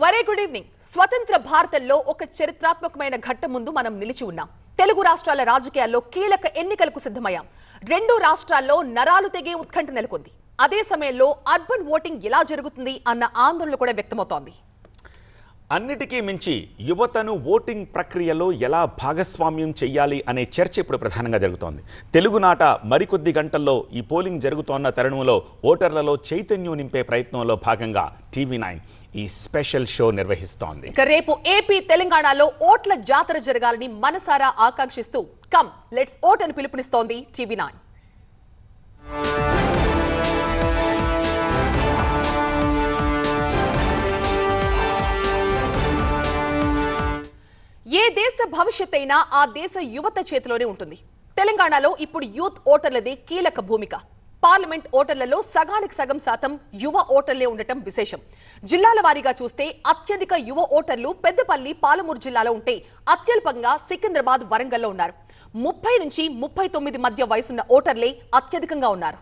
Very good evening. స్వతంత్ర భారతంలో ఒక చరిత్రాత్మకమైన ఘట్టం ముందు మనం నిలిచి ఉన్నాం. తెలుగు రాష్ట్రాల రాజకీయాల్లో కీలక ఎన్నికలకు సిద్ధమయ్యాం. రెండు రాష్ట్రాల్లో నరాలు తెగే ఉత్కంఠ నెలకొంది. అదే సమయంలో అర్బన్ ఓటింగ్ ఎలా జరుగుతుంది అన్న ఆందోళన కూడా వ్యక్తమవుతోంది. అన్నిటికీ మించి యువతను ఓటింగ్ ప్రక్రియలో ఎలా భాగస్వామ్యం చెయ్యాలి అనే చర్చ ఇప్పుడు ప్రధానంగా జరుగుతోంది. తెలుగునాట మరికొద్ది గంటల్లో ఈ పోలింగ్ జరుగుతోన్న తరుణంలో ఓటర్లలో చైతన్యం నింపే ప్రయత్నంలో భాగంగా TV9 ఈ స్పెషల్ షో నిర్వహిస్తోంది. రేపు ఏపీ తెలంగాణలో ఓట్ల జాతర జరగాలని మనసారా ఆకాంక్షిస్తూ కమ్ లెట్స్ ఓట్ అని పిలుపునిస్తోంది TV9. ఏ దేశ భవిష్యత్ అయినా ఆ దేశ యువత చేతిలోనే ఉంటుంది. తెలంగాణలో ఇప్పుడు యూత్ ఓటర్లదే కీలక భూమిక. పార్లమెంట్ ఓటర్లలో సగానికి సగం శాతం యువ ఓటర్లే ఉండటం విశేషం. జిల్లాల వారీగా చూస్తే అత్యధిక యువ ఓటర్లు పెద్దపల్లి, పాలమూరు జిల్లాలో ఉంటే అత్యల్పంగా సికింద్రాబాద్, వరంగల్లో ఉన్నారు. 30 నుంచి 39 మధ్య వయసున్న ఓటర్లే అత్యధికంగా ఉన్నారు.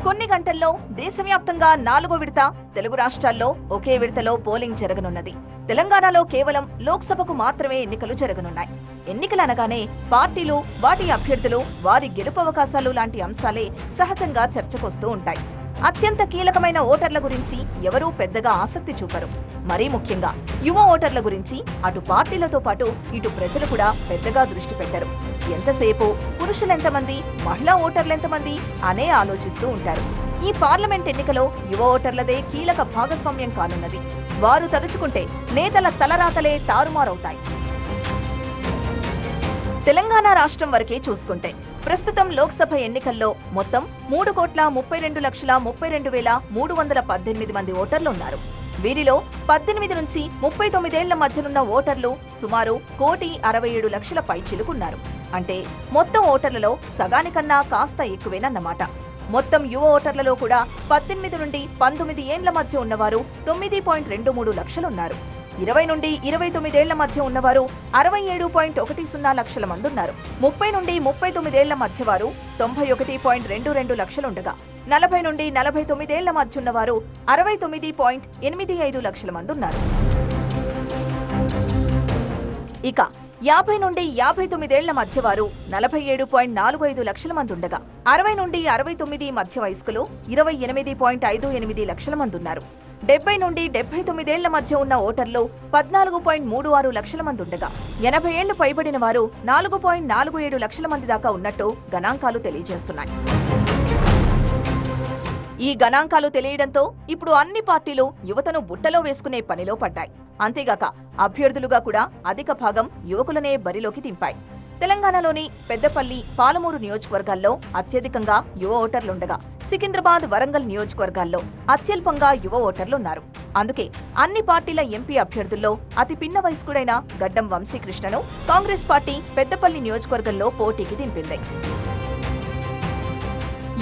కొన్ని గంటల్లో దేశవ్యాప్తంగా 4వ విడత, తెలుగు రాష్ట్రాల్లో ఒకే విడతలో పోలింగ్ జరగనున్నది. తెలంగాణలో కేవలం లోక్సభకు మాత్రమే ఎన్నికలు జరగనున్నాయి. ఎన్నికలు అనగానే పార్టీలు, వాటి అభ్యర్థులు, వారి గెలుపు అవకాశాలు లాంటి అంశాలే సహజంగా చర్చకొస్తూ ఉంటాయి. అత్యంత కీలకమైన ఓటర్ల గురించి ఎవరూ పెద్దగా ఆసక్తి చూపరు. మరీ ముఖ్యంగా యువ ఓటర్ల గురించి అటు పార్టీలతో పాటు ఇటు ప్రజలు కూడా పెద్దగా దృష్టి పెట్టరు. ఎంతసేపు పురుషులెంతమంది, మహిళా ఓటర్లెంతమంది అనే ఆలోచిస్తూ ఉంటారు. ఈ పార్లమెంట్ ఎన్నికలో యువ ఓటర్లదే కీలక భాగస్వామ్యం కానున్నది. వారు తలుచుకుంటే నేతల తలరాతలే తారుమారవుతాయి. తెలంగాణ రాష్ట్రం వరకే చూసుకుంటే ప్రస్తుతం లోక్సభ ఎన్నికల్లో మొత్తం 3,32,32,318 మంది ఓటర్లు ఉన్నారు. వీరిలో 18 నుంచి 39 మధ్యనున్న ఓటర్లు సుమారు 1,67,00,000 పైచిలుకున్నారు. అంటే మొత్తం ఓటర్లలో సగానికన్నా కాస్త ఎక్కువేనన్నమాట. మొత్తం యువ ఓటర్లలో కూడా 18 నుండి 19 ఏండ్ల మధ్య ఉన్నవారు 9.23 లక్షలున్నారు. 20 నుండి 29 మధ్య ఉన్నవారు 67.10 లక్షల మంది ఉన్నారు. 30 నుండి 39 మధ్య వారు 91.22 లక్షలుండగా 40 నుండి 49 మధ్య ఉన్నవారు 69.85 లక్షల మంది ఉన్నారు. ఇక 50 నుండి 59 మధ్య వారు 47.45 లక్షల మంది ఉండగా 60 నుండి 69 మధ్య వయస్కులు 28.58 లక్షల మంది ఉన్నారు. 70 నుండి 79 మధ్య ఉన్న ఓటర్లు 14.36 లక్షల మంది ఉండగా 80 ఏళ్లు పైబడిన వారు 4.47 లక్షల మంది దాకా ఉన్నట్టు గణాంకాలు తెలియజేస్తున్నాయి. ఈ గణాంకాలు తెలియడంతో ఇప్పుడు అన్ని పార్టీలు యువతను బుట్టలో వేసుకునే పనిలో పడ్డాయి. అంతేగాక అభ్యర్థులుగా కూడా అధిక భాగం యువకులనే బరిలోకి దింపాయి. తెలంగాణలోని పెద్దపల్లి, పాలమూరు నియోజకవర్గాల్లో అత్యధికంగా యువ ఓటర్లుండగా సికింద్రాబాద్, వరంగల్ నియోజకవర్గాల్లో అత్యల్పంగా యువ ఓటర్లున్నారు. అందుకే అన్ని పార్టీల ఎంపీ అభ్యర్థుల్లో అతి పిన్న వయస్కుడైన గడ్డం వంశీకృష్ణను కాంగ్రెస్ పార్టీ పెద్దపల్లి నియోజకవర్గంలో పోటీకి దింపింది.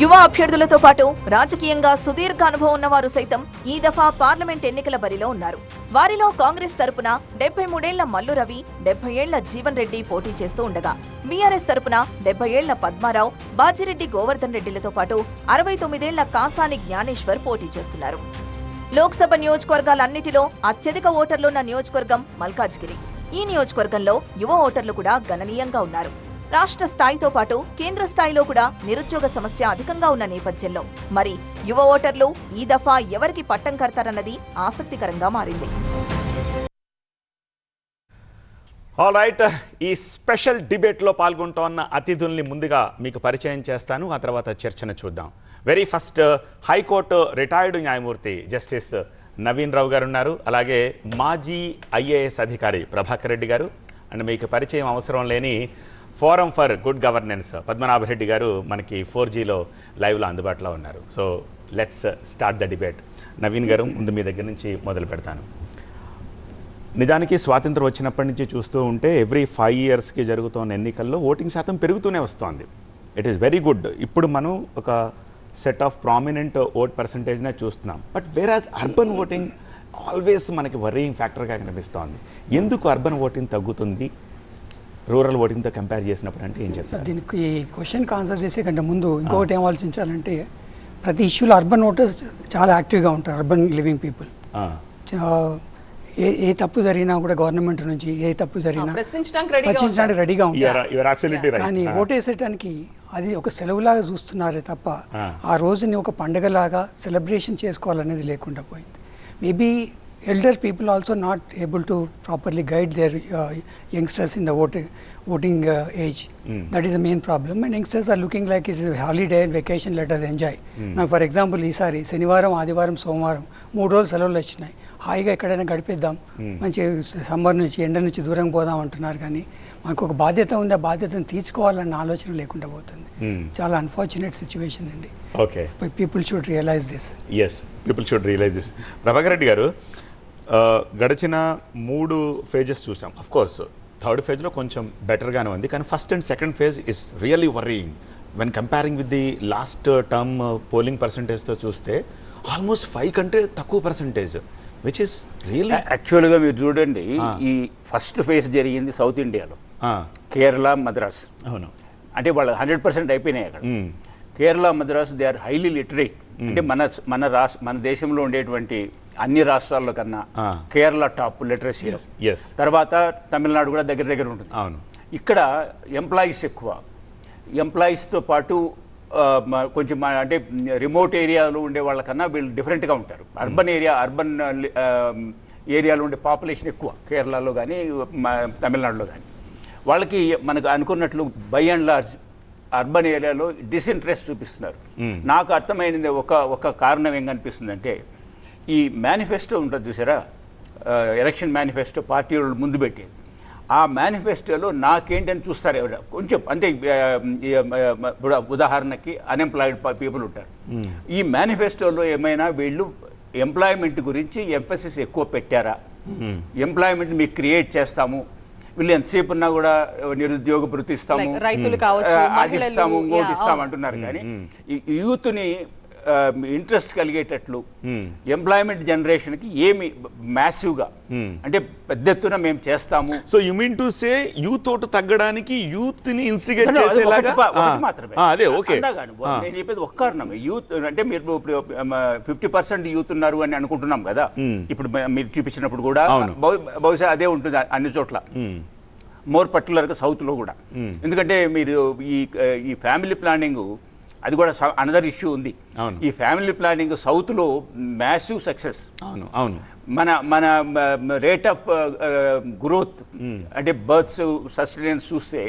యువ అభ్యర్థులతో పాటు రాజకీయంగా సుదీర్ఘ అనుభవం ఉన్నవారు సైతం ఈ దఫా పార్లమెంట్ ఎన్నికల బరిలో ఉన్నారు. వారిలో కాంగ్రెస్ తరపున 73 ఏళ్ల మల్లు రవి, 70 ఏళ్ల జీవన్ రెడ్డి పోటీ చేస్తూ ఉండగా బీఆర్ఎస్ తరపున 70 ఏళ్ల పద్మారావు, బాజిరెడ్డి గోవర్ధన్ రెడ్డిలతో పాటు 69 ఏళ్ల కాసాని జ్ఞానేశ్వర్ పోటీ చేస్తున్నారు. లోక్సభ నియోజకవర్గాలన్నిటిలో అత్యధిక ఓటర్లున్న నియోజకవర్గం మల్కాజ్గిరి. ఈ నియోజకవర్గంలో యువ ఓటర్లు కూడా గణనీయంగా ఉన్నారు. రాష్ట్ర స్థాయితో పాటు కేంద్ర స్థాయిలో కూడా నిరుద్యోగ సమస్య అధికంగా ఉన్న నేపథ్యంలో మరి యువ ఓటర్లు ఈ దఫా ఎవరికి పట్టం కడతారన్నది ఆసక్తికరంగా మారింది. ఆల్రైట్, ఈ స్పెషల్ డిబేట్లో పాల్గొంటోన్న అతిథుల్ని ముందుగా మీకు పరిచయం చేస్తాను. ఆ తర్వాత చర్చను చూద్దాం. వెరీ ఫస్ట్, హైకోర్టు రిటైర్డ్ న్యాయమూర్తి జస్టిస్ నవీన్ రావు గారు ఉన్నారు. అలాగే మాజీ IAS అధికారి ప్రభాకర్ రెడ్డి గారు. అండ్ మీకు పరిచయం అవసరం లేని forum for good governance Padmanabha Reddy గారు మనకి 4Gలో లైవ్లో అందుబాటులో ఉన్నారు. So let's start the debate. Naveen గారు, ముందు మీ దగ్గర నుంచి మొదలు పెడతాను. నిజానికి స్వాతంత్రం వచ్చినప్పటి నుంచి చూస్తూ ఉంటే ఎవ్రీ 5 ఇయర్స్కి జరుగుతున్న ఎన్నికల్లో ఓటింగ్ శాతం పెరుగుతూనే వస్తోంది. It is very good. ఇప్పుడు మనం ఒక సెట్ ఆఫ్ ప్రామినెంట్ ఓట్ పర్సంటేజ్నే చూస్తున్నాం. But whereas urban voting always మనకి వరీయింగ్ ఫ్యాక్టర్గా కనిపిస్తోంది. ఎందుకు అర్బన్ ఓటింగ్ తగ్గుతుంది రూరల్ ఓటింగ్తో కంపేర్ చేసినప్పుడు అంటే ఏం చెప్తారు? దీనికి ఈ క్వశ్చన్కి ఆన్సర్ చేసే కంటే ముందు ఇంకొకటి ఏం ఆలోచించాలంటే ప్రతి ఇష్యూలో అర్బన్ ఓటర్స్ చాలా యాక్టివ్గా ఉంటారు, అర్బన్ లివింగ్ పీపుల్. ఏ తప్పు జరిగినా కూడా గవర్నమెంట్ నుంచి ఏ తప్పు జరిగినా ప్రశ్నించడానికి రెడీగా ఉంటారు. కానీ ఓటేసేయడానికి అది ఒక సెలవులాగా చూస్తున్నారే తప్ప ఆ రోజుని ఒక పండుగలాగా సెలబ్రేషన్ చేసుకోవాలనేది లేకుండా పోయింది. Maybe elder people also not able to properly guide their youngsters in the voting age. That is the main problem, and youngsters are looking like it is a holiday and vacation, let us enjoy. Now for example, ఈసారి శనివారం ఆదివారం సోమవారం 3 రోజులు సెలవులు వచ్చినాయి, హాయిగా ఎక్కడైనా గడిపేద్దాం, మంచి సమ్మర్ నుంచి ఎండ నుంచి దూరం పోదాం అంటున్నారు. కానీ మనకు ఒక బాధ్యత ఉంది, ఆ బాధ్యతను తీర్చుకోవాలన్న ఆలోచన లేకుండా పోతుంది. చాలా అన్ఫార్చునేట్ సిచ్యువేషన్ అండి. Okay, people should realise this. Yes, people should realise this. Prabhakar Reddy గారు, గడిచిన 3 phases చూసాం. అఫ్ కోర్స్ థర్డ్ ఫేజ్లో కొంచెం బెటర్గానే ఉంది, కానీ first and second phase is really worrying when comparing with the last term polling పర్సంటేజ్తో చూస్తే ఆల్మోస్ట్ 5 కంటే తక్కువ పర్సంటేజ్, విచ్ ఇస్ రియల్లీ. యాక్చువల్గా మీరు చూడండి, ఈ ఫస్ట్ ఫేజ్ జరిగింది సౌత్ ఇండియాలో, కేరళ, మద్రాస్. అవును, అంటే వాళ్ళు 100% అయిపోయినాయి అక్కడ. Kerala, Madras, they are highly literate. అంటే మన దేశంలో ఉండేటువంటి అన్ని రాష్ట్రాల్లో కన్నా కేరళ టాప్ లిటరసీ. తర్వాత తమిళనాడు కూడా దగ్గర ఉంటుంది. అవును, ఇక్కడ ఎంప్లాయీస్ ఎక్కువ. ఎంప్లాయీస్తో పాటు కొంచెం అంటే రిమోట్ ఏరియాలో ఉండే వాళ్ళకన్నా వీళ్ళు డిఫరెంట్గా ఉంటారు. అర్బన్ ఏరియాలో ఉండే పాపులేషన్ ఎక్కువ కేరళలో కానీ తమిళనాడులో కానీ. వాళ్ళకి మనకు అనుకున్నట్లు బై అండ్ లార్జ్ అర్బన్ ఏరియాలో డిస్ఇంట్రెస్ట్ చూపిస్తున్నారు. నాకు అర్థమైనది ఒక కారణం ఏం కనిపిస్తుందంటే, ఈ మేనిఫెస్టో ఉంటుంది చూసారా, ఎలక్షన్ మేనిఫెస్టో పార్టీ వాళ్ళు ముందు పెట్టేది, ఆ మేనిఫెస్టోలో నాకేంటని చూస్తారు ఎవరు కొంచెం. అంటే ఉదాహరణకి అన్ఎంప్లాయిడ్ పీపుల్ ఉంటారు. ఈ మేనిఫెస్టోలో ఏమైనా వీళ్ళు ఎంప్లాయ్మెంట్ గురించి ఎంఫసిస్ ఎక్కువ పెట్టారా? ఎంప్లాయ్మెంట్ మీకు క్రియేట్ చేస్తాము, వీళ్ళు ఎంతసేపు ఉన్నా కూడా నిరుద్యోగ భృతి ఇస్తాము, అది ఇస్తాము, ఇంకోటి ఇస్తాము అంటున్నారు. కానీ యూత్ని ఇంట్రెస్ట్ కలిగేటట్లు ఎంప్లాయ్మెంట్ జనరేషన్కి ఏమి మ్యాసివ్గా అంటే పెద్ద ఎత్తున మేము చేస్తాము. So you mean to say youth vote తగ్గడానికి యూత్ ని ఇన్స్టిగేట్ చేసేలాగా మాత్రమే. అదే, ఓకే, నేను చెప్పేది ఒక్క కారణం. యూత్ అంటే మీరు ఇప్పుడు 50% యూత్ ఉన్నారు అని అనుకుంటున్నాం కదా, ఇప్పుడు మీరు చూపించినప్పుడు కూడా బహుశా అదే ఉంటుంది అన్ని చోట్ల, మోర్ పర్టికులర్గా సౌత్లో కూడా. ఎందుకంటే మీరు ఈ ఫ్యామిలీ ప్లానింగ్ అది కూడా అనదర్ ఇష్యూ ఉంది. ఈ ఫ్యామిలీ ప్లానింగ్ సౌత్లో మ్యాసివ్ సక్సెస్. అవును, మన రేట్ ఆఫ్ గ్రోత్ అంటే బర్త్స్ సస్టెనెన్స్ చూస్తే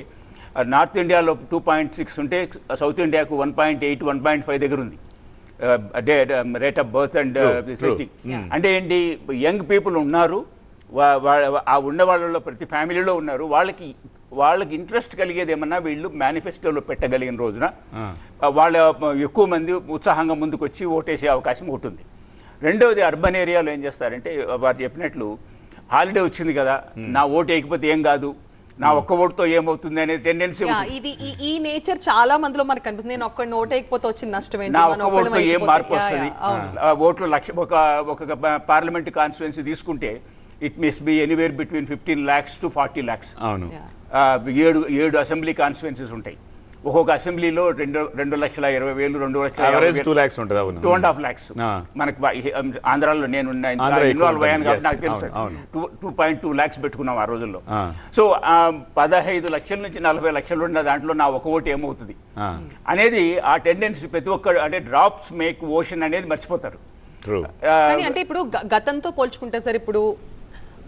నార్త్ ఇండియాలో 2.6 ఉంటే సౌత్ ఇండియాకు 1.8, 1.5 దగ్గర ఉంది rate of birth and setting. అంటే ఏంటి, యంగ్ పీపుల్ ఉన్నారు, ఆ ఉన్న వాళ్ళలో ప్రతి ఫ్యామిలీలో ఉన్నారు. వాళ్ళకి ఇంట్రెస్ట్ కలిగేది ఏమన్నా వీళ్ళు మేనిఫెస్టోలో పెట్టగలిగిన రోజున వాళ్ళ ఎక్కువ మంది ఉత్సాహంగా ముందుకు వచ్చి ఓటేసే అవకాశం ఉంటుంది. రెండవది, అర్బన్ ఏరియాలో ఏం చేస్తారంటే వారు చెప్పినట్లు హాలిడే వచ్చింది కదా, నా ఓటు వేయకపోతే ఏం కాదు, నా ఒక్క ఓటుతో ఏమవుతుంది అనే టెండెన్సీ. ఈ నేచర్ చాలా మందిలో మనకు కనిపిస్తుంది. నేను ఒక్క ఓటు వేయకపోతే వచ్చిన నష్టం ఏంటి, నా ఒక్క ఓటుతో ఏం మార్పు వస్తుంది. ఓట్లు ఒక పార్లమెంట్ కాన్స్టిట్యుయెన్సీ తీసుకుంటే it must be anywhere between 15 lakhs to 40 lakhs. అవును, 7 అసెంబ్లీ కాన్స్టిట్యుయెన్సీస్ ఉంటాయి. ఒక్కొక్క అసెంబ్లీలో 2,20,000, 2 lakhs ఉంటుంది. 2.5 lakhs. మనకి ఆంధ్రాలో నేను ఇన్వాల్వ్ అయ్యాను కాబట్టి నాకు తెలుసు. 2.2 lakhs పెట్టుకున్నాం ఆ రోజుల్లో. సో 15 లక్షల నుంచి 40 లక్షలు ఉన్న దాంట్లో నా ఒక ఓటు ఏమవుతుంది అనేది ఆ టెండెన్సీ ప్రతి ఒక్కరు అంటే డ్రాప్స్ మేక్ ఓషన్ అనేది మర్చిపోతారు. అంటే ఇప్పుడు గతంతో పోల్చుకుంటే సార్, ఇప్పుడు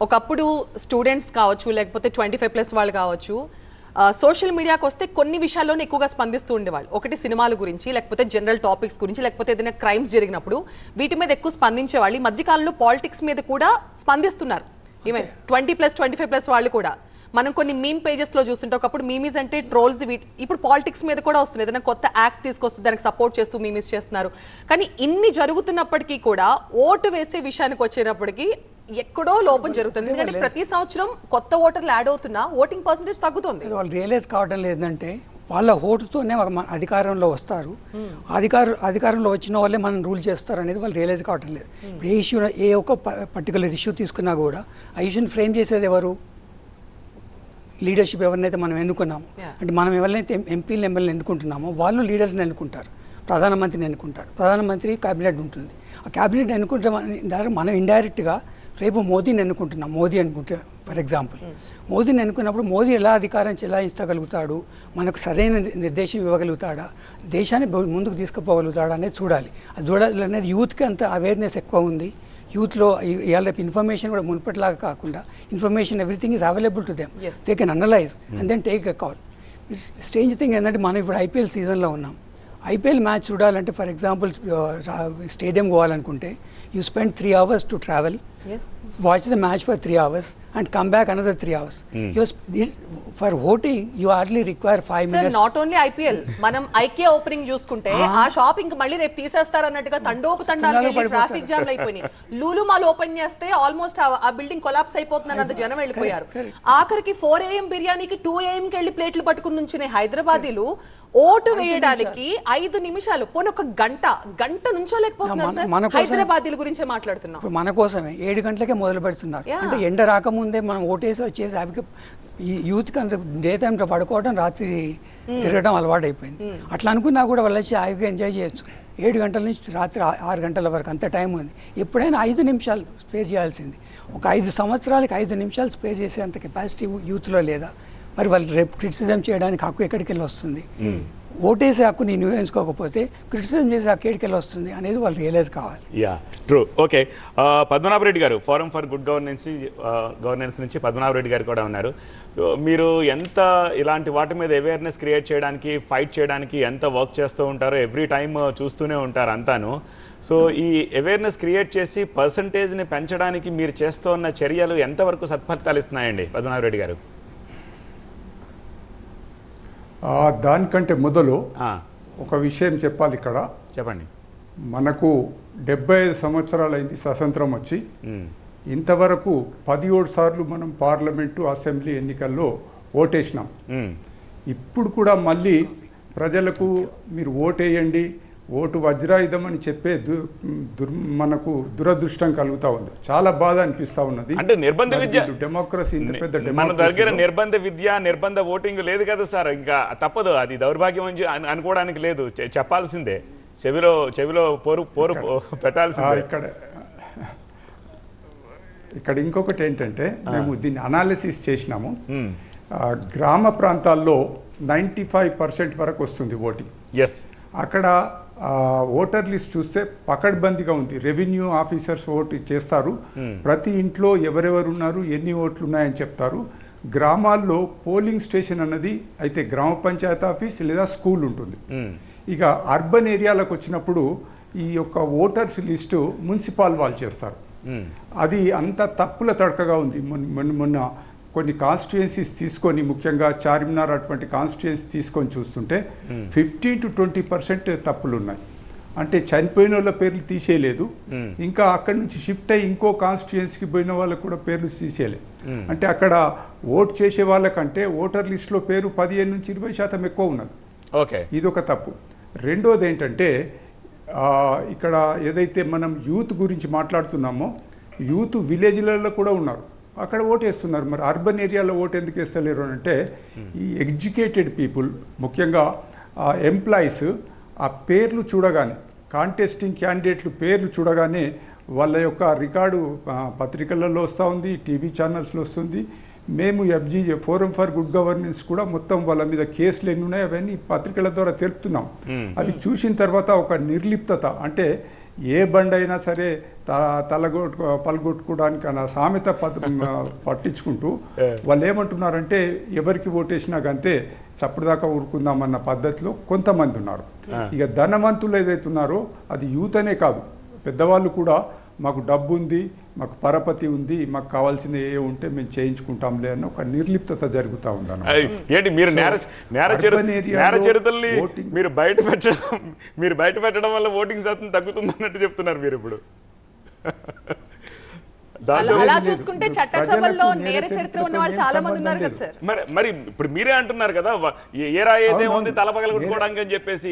ఒకప్పుడు స్టూడెంట్స్ కావచ్చు, లేకపోతే 25+ వాళ్ళు కావచ్చు, సోషల్ మీడియాకి వస్తే కొన్ని విషయాల్లోనే ఎక్కువగా స్పందిస్తూ ఉండేవాళ్ళు. ఒకటి సినిమాల గురించి, లేకపోతే జనరల్ టాపిక్స్ గురించి, లేకపోతే ఏదైనా క్రైమ్స్ జరిగినప్పుడు వీటి మీద ఎక్కువ స్పందించేవాళ్ళు. ఈ మధ్యకాలంలో పాలిటిక్స్ మీద కూడా స్పందిస్తున్నారు. ఈవెన్ 20+, 25+ వాళ్ళు కూడా. మనం కొన్ని మీమ్ పేజెస్లో చూస్తుంటే ఒకప్పుడు మీమీస్ అంటే ట్రోల్స్, ఇప్పుడు పాలిటిక్స్ మీద కూడా వస్తుంది. ఏదైనా కొత్త యాక్ట్ తీసుకొస్తే దానికి సపోర్ట్ చేస్తూ మీమీస్ చేస్తున్నారు. కానీ ఇన్ని జరుగుతున్నప్పటికీ కూడా ఓటు వేసే విషయానికి వచ్చేటప్పటికి ఎక్కడో లోపం జరుగుతుంది. ఎందుకంటే ప్రతి సంవత్సరం కొత్త ఓటర్లు యాడ్ అవుతున్నా ఓటింగ్ పర్సెంటేజ్ తగ్గుతుంది. వాళ్ళు రియలైజ్ కావడం లేదంటే వాళ్ళ ఓటుతోనే అధికారంలో వస్తారు, అధికారంలో వచ్చిన వాళ్ళే మనం రూల్ చేస్తారు అనేది వాళ్ళు రియలైజ్ కావడం లేదు. ఇప్పుడు ఏ ఇష్యూ, ఏ ఒక్క పర్టికులర్ ఇష్యూ తీసుకున్నా కూడా ఆ ఇష్యూని ఫ్రేమ్ చేసేది ఎవరు? లీడర్షిప్ ఎవరినైతే మనం ఎన్నుకున్నామో, అంటే మనం ఎవరినైతే ఎంపీలు ఎమ్మెల్యేలు ఎన్నుకుంటున్నామో వాళ్ళు లీడర్స్ని ఎన్నుకుంటారు. ప్రధానమంత్రిని ఎన్నుకుంటారు. ప్రధానమంత్రి క్యాబినెట్ ఉంటుంది. ఆ క్యాబినెట్ ఎన్నుకుంటే మనం ఇండైరెక్ట్గా రేపు మోదీని ఎన్నుకుంటున్నాం. మోదీ అనుకుంటే ఫర్ ఎగ్జాంపుల్ మోదీని ఎన్నుకున్నప్పుడు మోదీ ఎలా అధికారం చెలాయించగలుగుతాడు, మనకు సరైన నిర్దేశం ఇవ్వగలుగుతాడా, దేశాన్ని ముందుకు తీసుకుపోగలుగుతాడా అనేది చూడాలి. అది చూడాలి అనేది యూత్కి అంత అవేర్నెస్ ఎక్కువ ఉంది. యూత్లో ఇవాళ రేపు ఇన్ఫర్మేషన్ కూడా మునుపటిలాగా కాకుండా information everything is available to them. They can analyse and then take a call. Strange thing ఏంటంటే మనం ఇప్పుడు ఐపీఎల్ సీజన్లో ఉన్నాం. ఐపీఎల్ మ్యాచ్ చూడాలంటే ఫర్ ఎగ్జాంపుల్ స్టేడియం పోవాలనుకుంటే you spend 3 hours to travel, watch the match for 3 hours and come back another 3 hours. For voting you hardly require 5 minutes. Sir, not only IPL, మనం IKEA opening చూసుకుంటే ఆ shopping మళ్ళీ రేపు తీసేస్తారు అన్నట్టుగా తండోపు తండాలు వెళ్ళి traffic jam అయిపోయినాయి. లూలు మాల్ ఓపెన్ చేస్తే ఆల్మోస్ట్ ఆ బిల్డింగ్ కొలాప్స్ అయిపోతుందన్నంత జనం వెళ్ళిపోయారు. ఆఖరికి 4 AM బిర్యానీకి 2 AM కి వెళ్ళి ప్లేట్లు పట్టుకుని నుంచునే హైదరాబాదీలు ఓటు వేయడానికి 5 నిమిషాలు పోనీ ఒక గంట నుంచోలేకపోతున్నారు సార్. హైదరాబాదీల గురించే మాట్లాడుతున్నాం. మన కోసమే 7 గంటలకే మొదలు పెడుతున్నారు. అంటే ఎండ రాకముందే మనం ఓటేసి వచ్చేసి అవి ఈ యూత్కి అంత డే టైంలో పడుకోవడం, రాత్రి తిరగడం అలవాటు అయిపోయింది. అట్లా అనుకున్నా కూడా వాళ్ళు వచ్చి హాయిగా ఎంజాయ్ చేయొచ్చు. 7 గంటల నుంచి రాత్రి 6 గంటల వరకు అంత టైం ఉంది. ఎప్పుడైనా 5 నిమిషాలు స్పేర్ చేయాల్సింది. ఒక 5 సంవత్సరాలకి 5 నిమిషాలు స్పేర్ చేసే అంత కెపాసిటీ యూత్లో లేదా? మరి వాళ్ళు రేపు క్రిటిసిజం చేయడానికి హక్కు ఎక్కడికి వెళ్ళి వస్తుంది? ఓటేసే హక్కు నేను వినియోగించుకోకపోతే క్రిటిసిజం చేసే హక్కు ఎక్కడికి వెళ్ళి వస్తుంది అనేది వాళ్ళు రియలైజ్ కావాలి. Yeah true. Okay, Padmanabha Reddy గారు, ఫోరం ఫర్ గుడ్ గవర్నెన్స్ నుంచి పద్మనాభ రెడ్డి గారు కూడా ఉన్నారు. సో మీరు ఎంత ఇలాంటి వాటి మీద అవేర్నెస్ క్రియేట్ చేయడానికి, ఫైట్ చేయడానికి ఎంత వర్క్ చేస్తూ ఉంటారో ఎవ్రీ టైమ్ చూస్తూనే ఉంటారు అంతాను. సో ఈ అవేర్నెస్ క్రియేట్ చేసి పర్సంటేజ్ని పెంచడానికి మీరు చేస్తున్న చర్యలు ఎంతవరకు సత్ఫలితాలు ఇస్తున్నాయండి పద్మనాభ రెడ్డి గారు? దానికంటే మొదలు ఒక విషయం చెప్పాలి ఇక్కడ. చెప్పండి. మనకు 75 సంవత్సరాలు అయింది స్వతంత్రం వచ్చి. ఇంతవరకు 17 సార్లు మనం పార్లమెంటు, అసెంబ్లీ ఎన్నికల్లో ఓటేసినాం. ఇప్పుడు కూడా మళ్ళీ ప్రజలకు మీరు ఓటేయండి, ఓటు వజ్రాయుధం అని చెప్పే మనకు దురదృష్టం కలుగుతా ఉంది. చాలా బాధ అనిపిస్తా ఉన్నది. అంటే నిర్బంధ విద్య, డెమోక్రసీ ఇంత పెద్ద మన దగ్గర నిర్బంధ విద్య, నిర్బంధ ఓటింగ్ లేదు కదా సార్. ఇంకా తప్పదు, అది దౌర్భాగ్యం అనుకోవడానికి లేదు, చెప్పాల్సిందే. చెవిలో పోరు పెట్టాల్సిందే. ఇక్కడ ఇంకొకటి ఏంటంటే మేము దీన్ని అనాలిసిస్ చేసినాము. గ్రామ ప్రాంతాల్లో 95% వరకు వస్తుంది ఓటింగ్. ఎస్, అక్కడ ఓటర్ లిస్ట్ చూస్తే పకడ్బందీగా ఉంది. రెవెన్యూ ఆఫీసర్స్ ఓటు చేస్తారు. ప్రతి ఇంట్లో ఎవరెవరు ఉన్నారు, ఎన్ని ఓట్లు ఉన్నాయని చెప్తారు. గ్రామాల్లో పోలింగ్ స్టేషన్ అన్నది అయితే గ్రామ పంచాయతీ ఆఫీస్ లేదా స్కూల్ ఉంటుంది. ఇక అర్బన్ ఏరియాలకు వచ్చినప్పుడు ఈ యొక్క ఓటర్స్ లిస్టు మున్సిపల్ వాళ్ళు చేస్తారు. అది అంత తప్పుల తడకగా ఉంది. మొన్న కొన్ని కాన్స్టిట్యుయెన్సీస్ తీసుకొని, ముఖ్యంగా చార్మినార్ అటువంటి కాన్స్టిట్యుయెన్సీ తీసుకొని చూస్తుంటే 15 to 20% తప్పులు ఉన్నాయి. అంటే చనిపోయిన వాళ్ళ పేర్లు తీసేయలేదు, ఇంకా అక్కడి నుంచి షిఫ్ట్ అయ్యి ఇంకో కాన్స్టిట్యుయెన్సీకి పోయిన వాళ్ళకు కూడా పేర్లు తీసేయలేదు. అంటే అక్కడ ఓట్ చేసే వాళ్ళకంటే ఓటర్ లిస్టులో పేరు 15 నుంచి 20% ఎక్కువ ఉన్నది. ఓకే, ఇదొక తప్పు. రెండోది ఏంటంటే ఇక్కడ ఏదైతే మనం యూత్ గురించి మాట్లాడుతున్నామో, యూత్ విలేజ్లలో కూడా ఉన్నారు, అక్కడ ఓటు వేస్తున్నారు. మరి అర్బన్ ఏరియాలో ఓటు ఎందుకు వేస్తలేరు అంటే ఈ ఎడ్యుకేటెడ్ పీపుల్, ముఖ్యంగా ఎంప్లాయీస్ ఆ పేర్లు చూడగానే, కాంటెస్టింగ్ క్యాండిడేట్లు పేర్లు చూడగానే వాళ్ళ యొక్క రికార్డు పత్రికలలో వస్తూ ఉంది, టీవీ ఛానల్స్లో వస్తుంది. మేము FGG forum for good governance కూడా మొత్తం వాళ్ళ మీద కేసులు ఎన్ని ఉన్నాయి అవన్నీ పత్రికల ద్వారా తెలుపుతున్నాం. అవి చూసిన తర్వాత ఒక నిర్లిప్తత, అంటే ఏ బండి అయినా సరే పలగొట్టుకోవడానికి అన్న సామెత పట్టించుకుంటూ వాళ్ళు ఏమంటున్నారంటే ఎవరికి ఓటేసినా కంటే చప్పటిదాకా ఊరుకుందామన్న పద్ధతిలో కొంతమంది ఉన్నారు. ఇక ధనవంతులు ఏదైతే ఉన్నారో అది యూత్ అనే కాదు, పెద్దవాళ్ళు కూడా మాకు డబ్బు ఉంది, మాకు పరపతి ఉంది, మాకు కావాల్సిన ఏ ఉంటే మేము చేయించుకుంటాంలే అన్న ఒక నిర్లిప్తత జరుగుతూ ఉందన్న. ఏంటి మీరు నేర చరిత్రల్ని మీరు బయట పెట్టడం వల్ల ఓటింగ్ శాతం తగ్గుతుంది అన్నట్టు చెప్తున్నారు మీరు ఇప్పుడు. అలా చూసుకుంటే చట్టసభల్లో నేర చరిత్ర ఉన్న వాళ్ళు చాలా మంది ఉన్నారు కదా సార్. మరి ఇప్పుడు మీరే అంటున్నారు కదా, ఏ రాయేదే ఉంది తల పగలగొట్టుకోవడానికి అని చెప్పేసి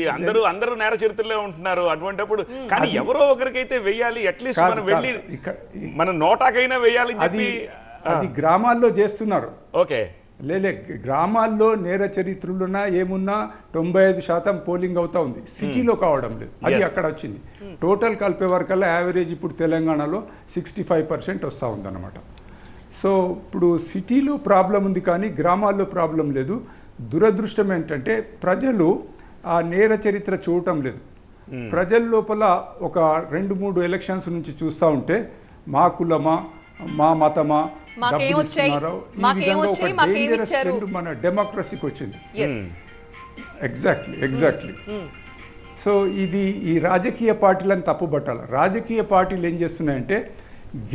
అందరూ నేర చరిత్రలో ఉంటున్నారు. అటువంటిప్పుడు కానీ ఎవరో ఒకరికైతే వెయ్యాలి, అట్లీస్ట్ మనం వెళ్ళి మన నోటాకైనా వెయ్యాలి. అది గ్రామాల్లో చేస్తున్నారు. ఓకే, లేలే గ్రామాల్లో నేర చరిత్రలున్నా ఏమున్నా 95% పోలింగ్ అవుతా ఉంది, సిటీలో కావడం లేదు. అది అక్కడ వచ్చింది. టోటల్ కలిపే వరకల్లా యావరేజ్ ఇప్పుడు తెలంగాణలో 65% వస్తూ ఉందన్నమాట. సో ఇప్పుడు సిటీలో ప్రాబ్లం ఉంది కానీ గ్రామాల్లో ప్రాబ్లం లేదు. దురదృష్టం ఏంటంటే ప్రజలు ఆ నేర చరిత్ర చూడటం లేదు. ప్రజల లోపల ఒక 2-3 ఎలక్షన్స్ నుంచి చూస్తూ ఉంటే మా కులమా, మా మతమా, డబ్బులు ఇస్తున్నారో, ఈ విధంగా ఒక డేంజరస్ ట్రెండ్ మన డెమోక్రసీకి వచ్చింది. ఎగ్జాక్ట్లీ. సో ఇది ఈ రాజకీయ పార్టీలను తప్పుబట్టాలి. రాజకీయ పార్టీలు ఏం చేస్తున్నాయంటే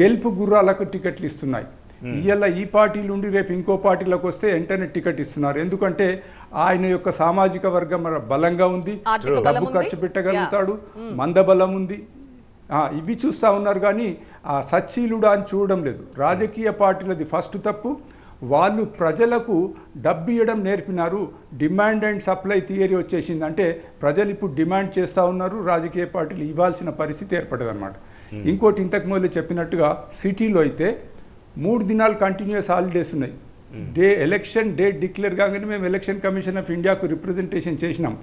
గెలుపు గుర్రాలకు టికెట్లు ఇస్తున్నాయి. ఇవాళ ఈ పార్టీలు ఉండి రేపు ఇంకో పార్టీలకు వస్తే వెంటనే టికెట్ ఇస్తున్నారు. ఎందుకంటే ఆయన యొక్క సామాజిక వర్గం బలంగా ఉంది, డబ్బు ఖర్చు పెట్టగలుగుతాడు, మందబలం ఉంది, ఇవి చూస్తూ ఉన్నారు. కానీ ఆ సచ్చీలుడా అని చూడడం లేదు. రాజకీయ పార్టీలది ఫస్ట్ తప్పు. వాళ్ళు ప్రజలకు డబ్బు ఇవ్వడం నేర్పినారు. డిమాండ్ అండ్ సప్లై థియరీ వచ్చేసింది. అంటే ప్రజలు ఇప్పుడు డిమాండ్ చేస్తూ ఉన్నారు, రాజకీయ పార్టీలు ఇవ్వాల్సిన పరిస్థితి ఏర్పడదన్నమాట. ఇంకోటి ఇంతకు ముందు చెప్పినట్టుగా సిటీలో అయితే 3 దినాలు కంటిన్యూస్ హాలిడేస్ ఉన్నాయి. ఎలక్షన్ డేట్ డిక్లేర్ కాగానే మేము ఎలక్షన్ కమిషన్ ఆఫ్ ఇండియాకు రిప్రజెంటేషన్ చేసినాం.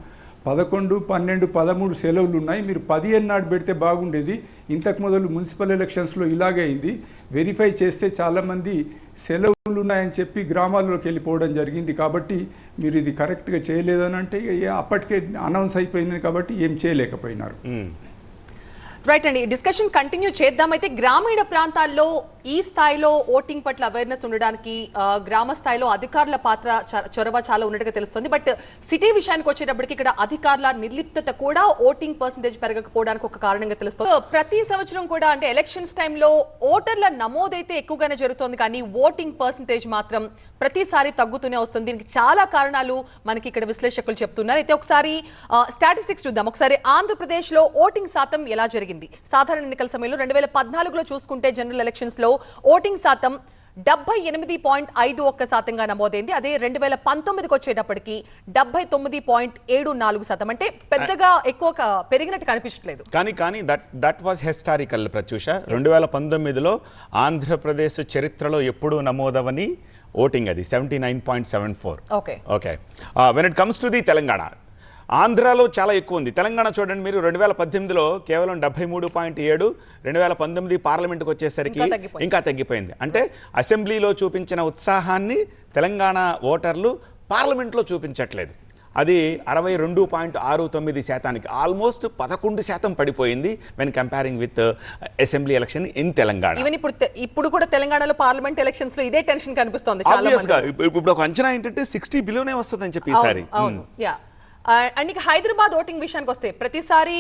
11, 12, 13 సెలవులు ఉన్నాయి. మీరు 15 నాడు పెడితే బాగుండేది. ఇంతకు మొదలు మున్సిపల్ ఎలక్షన్స్లో ఇలాగే అయింది. వెరిఫై చేస్తే చాలామంది సెలవులు ఉన్నాయని చెప్పి గ్రామాల్లోకి వెళ్ళిపోవడం జరిగింది. కాబట్టి మీరు ఇది కరెక్ట్గా చేయలేదని అంటే అప్పటికే అనౌన్స్ అయిపోయింది కాబట్టి ఏం చేయలేకపోయినారు. రైట్ అండి, డిస్కషన్ కంటిన్యూ చేద్దాం. అయితే గ్రామీణ ప్రాంతాల్లో ఈ స్థాయిలో ఓటింగ్ పట్ల అవేర్నెస్ ఉండడానికి గ్రామ స్థాయిలో అధికారుల పాత్ర చొరవ చాలా ఉన్నట్టుగా తెలుస్తుంది. బట్ సిటీ విషయానికి వచ్చేటప్పటికి ఇక్కడ అధికారుల నిర్లిప్తత కూడా ఓటింగ్ పర్సంటేజ్ పెరగకపోవడానికి ఒక కారణంగా తెలుస్తుంది. ప్రతి సంవత్సరం కూడా అంటే ఎలక్షన్స్ టైంలో ఓటర్ల నమోదైతే ఎక్కువగానే జరుగుతుంది, కానీ ఓటింగ్ పర్సంటేజ్ మాత్రం ప్రతిసారి తగ్గుతూనే వస్తుంది. దీనికి చాలా కారణాలు మనకి ఇక్కడ విశ్లేషకులు చెప్తున్నారు. అయితే ఒకసారి స్టాటిస్టిక్స్ చూద్దాం. ఒకసారి ఆంధ్రప్రదేశ్లో ఓటింగ్ శాతం ఎలా జరిగింది? సాధారణ ఎన్నికల సమయంలో 2014లో చూసుకుంటే జనరల్ ఎలక్షన్స్ లో ఓటింగ్ శాతం 78.51% నమోదైంది. అదే 2019కి వచ్చేటప్పటికి 79.74%. అంటే పెద్దగా ఎక్కువ పెరిగినట్టు కనిపించట్లేదు. కానీ దట్ వాజ్ హిస్టారికల్ ప్రత్యూష. 2019లో ఆంధ్రప్రదేశ్ చరిత్రలో ఎప్పుడూ నమోదవని ఓటింగ్ అది 79.74. Okay. When it comes to the Telangana, ఆంధ్రాలో చాలా ఎక్కువ ఉంది. తెలంగాణ చూడండి మీరు 2018లో కేవలం 73.7, 2019 పార్లమెంట్కి వచ్చేసరికి ఇంకా తగ్గిపోయింది. అంటే అసెంబ్లీలో చూపించిన ఉత్సాహాన్ని తెలంగాణ ఓటర్లు పార్లమెంట్లో చూపించట్లేదు. అది 62.69%, ఆల్మోస్ట్ 11% పడిపోయింది when comparing with assembly election in Telangana. Even ఇప్పుడు కూడా తెలంగాణలో పార్లమెంట్ ఎలక్షన్స్ లో ఇదే టెన్షన్ కనిపిస్తుంది. ఇప్పుడు ఒక అంచనా ఏంటంటే 60 బిలియనే వస్తుందని చెప్పి ఈసారి. అండ్ ఇక హైదరాబాద్ ఓటింగ్ విషయానికి వస్తే ప్రతిసారి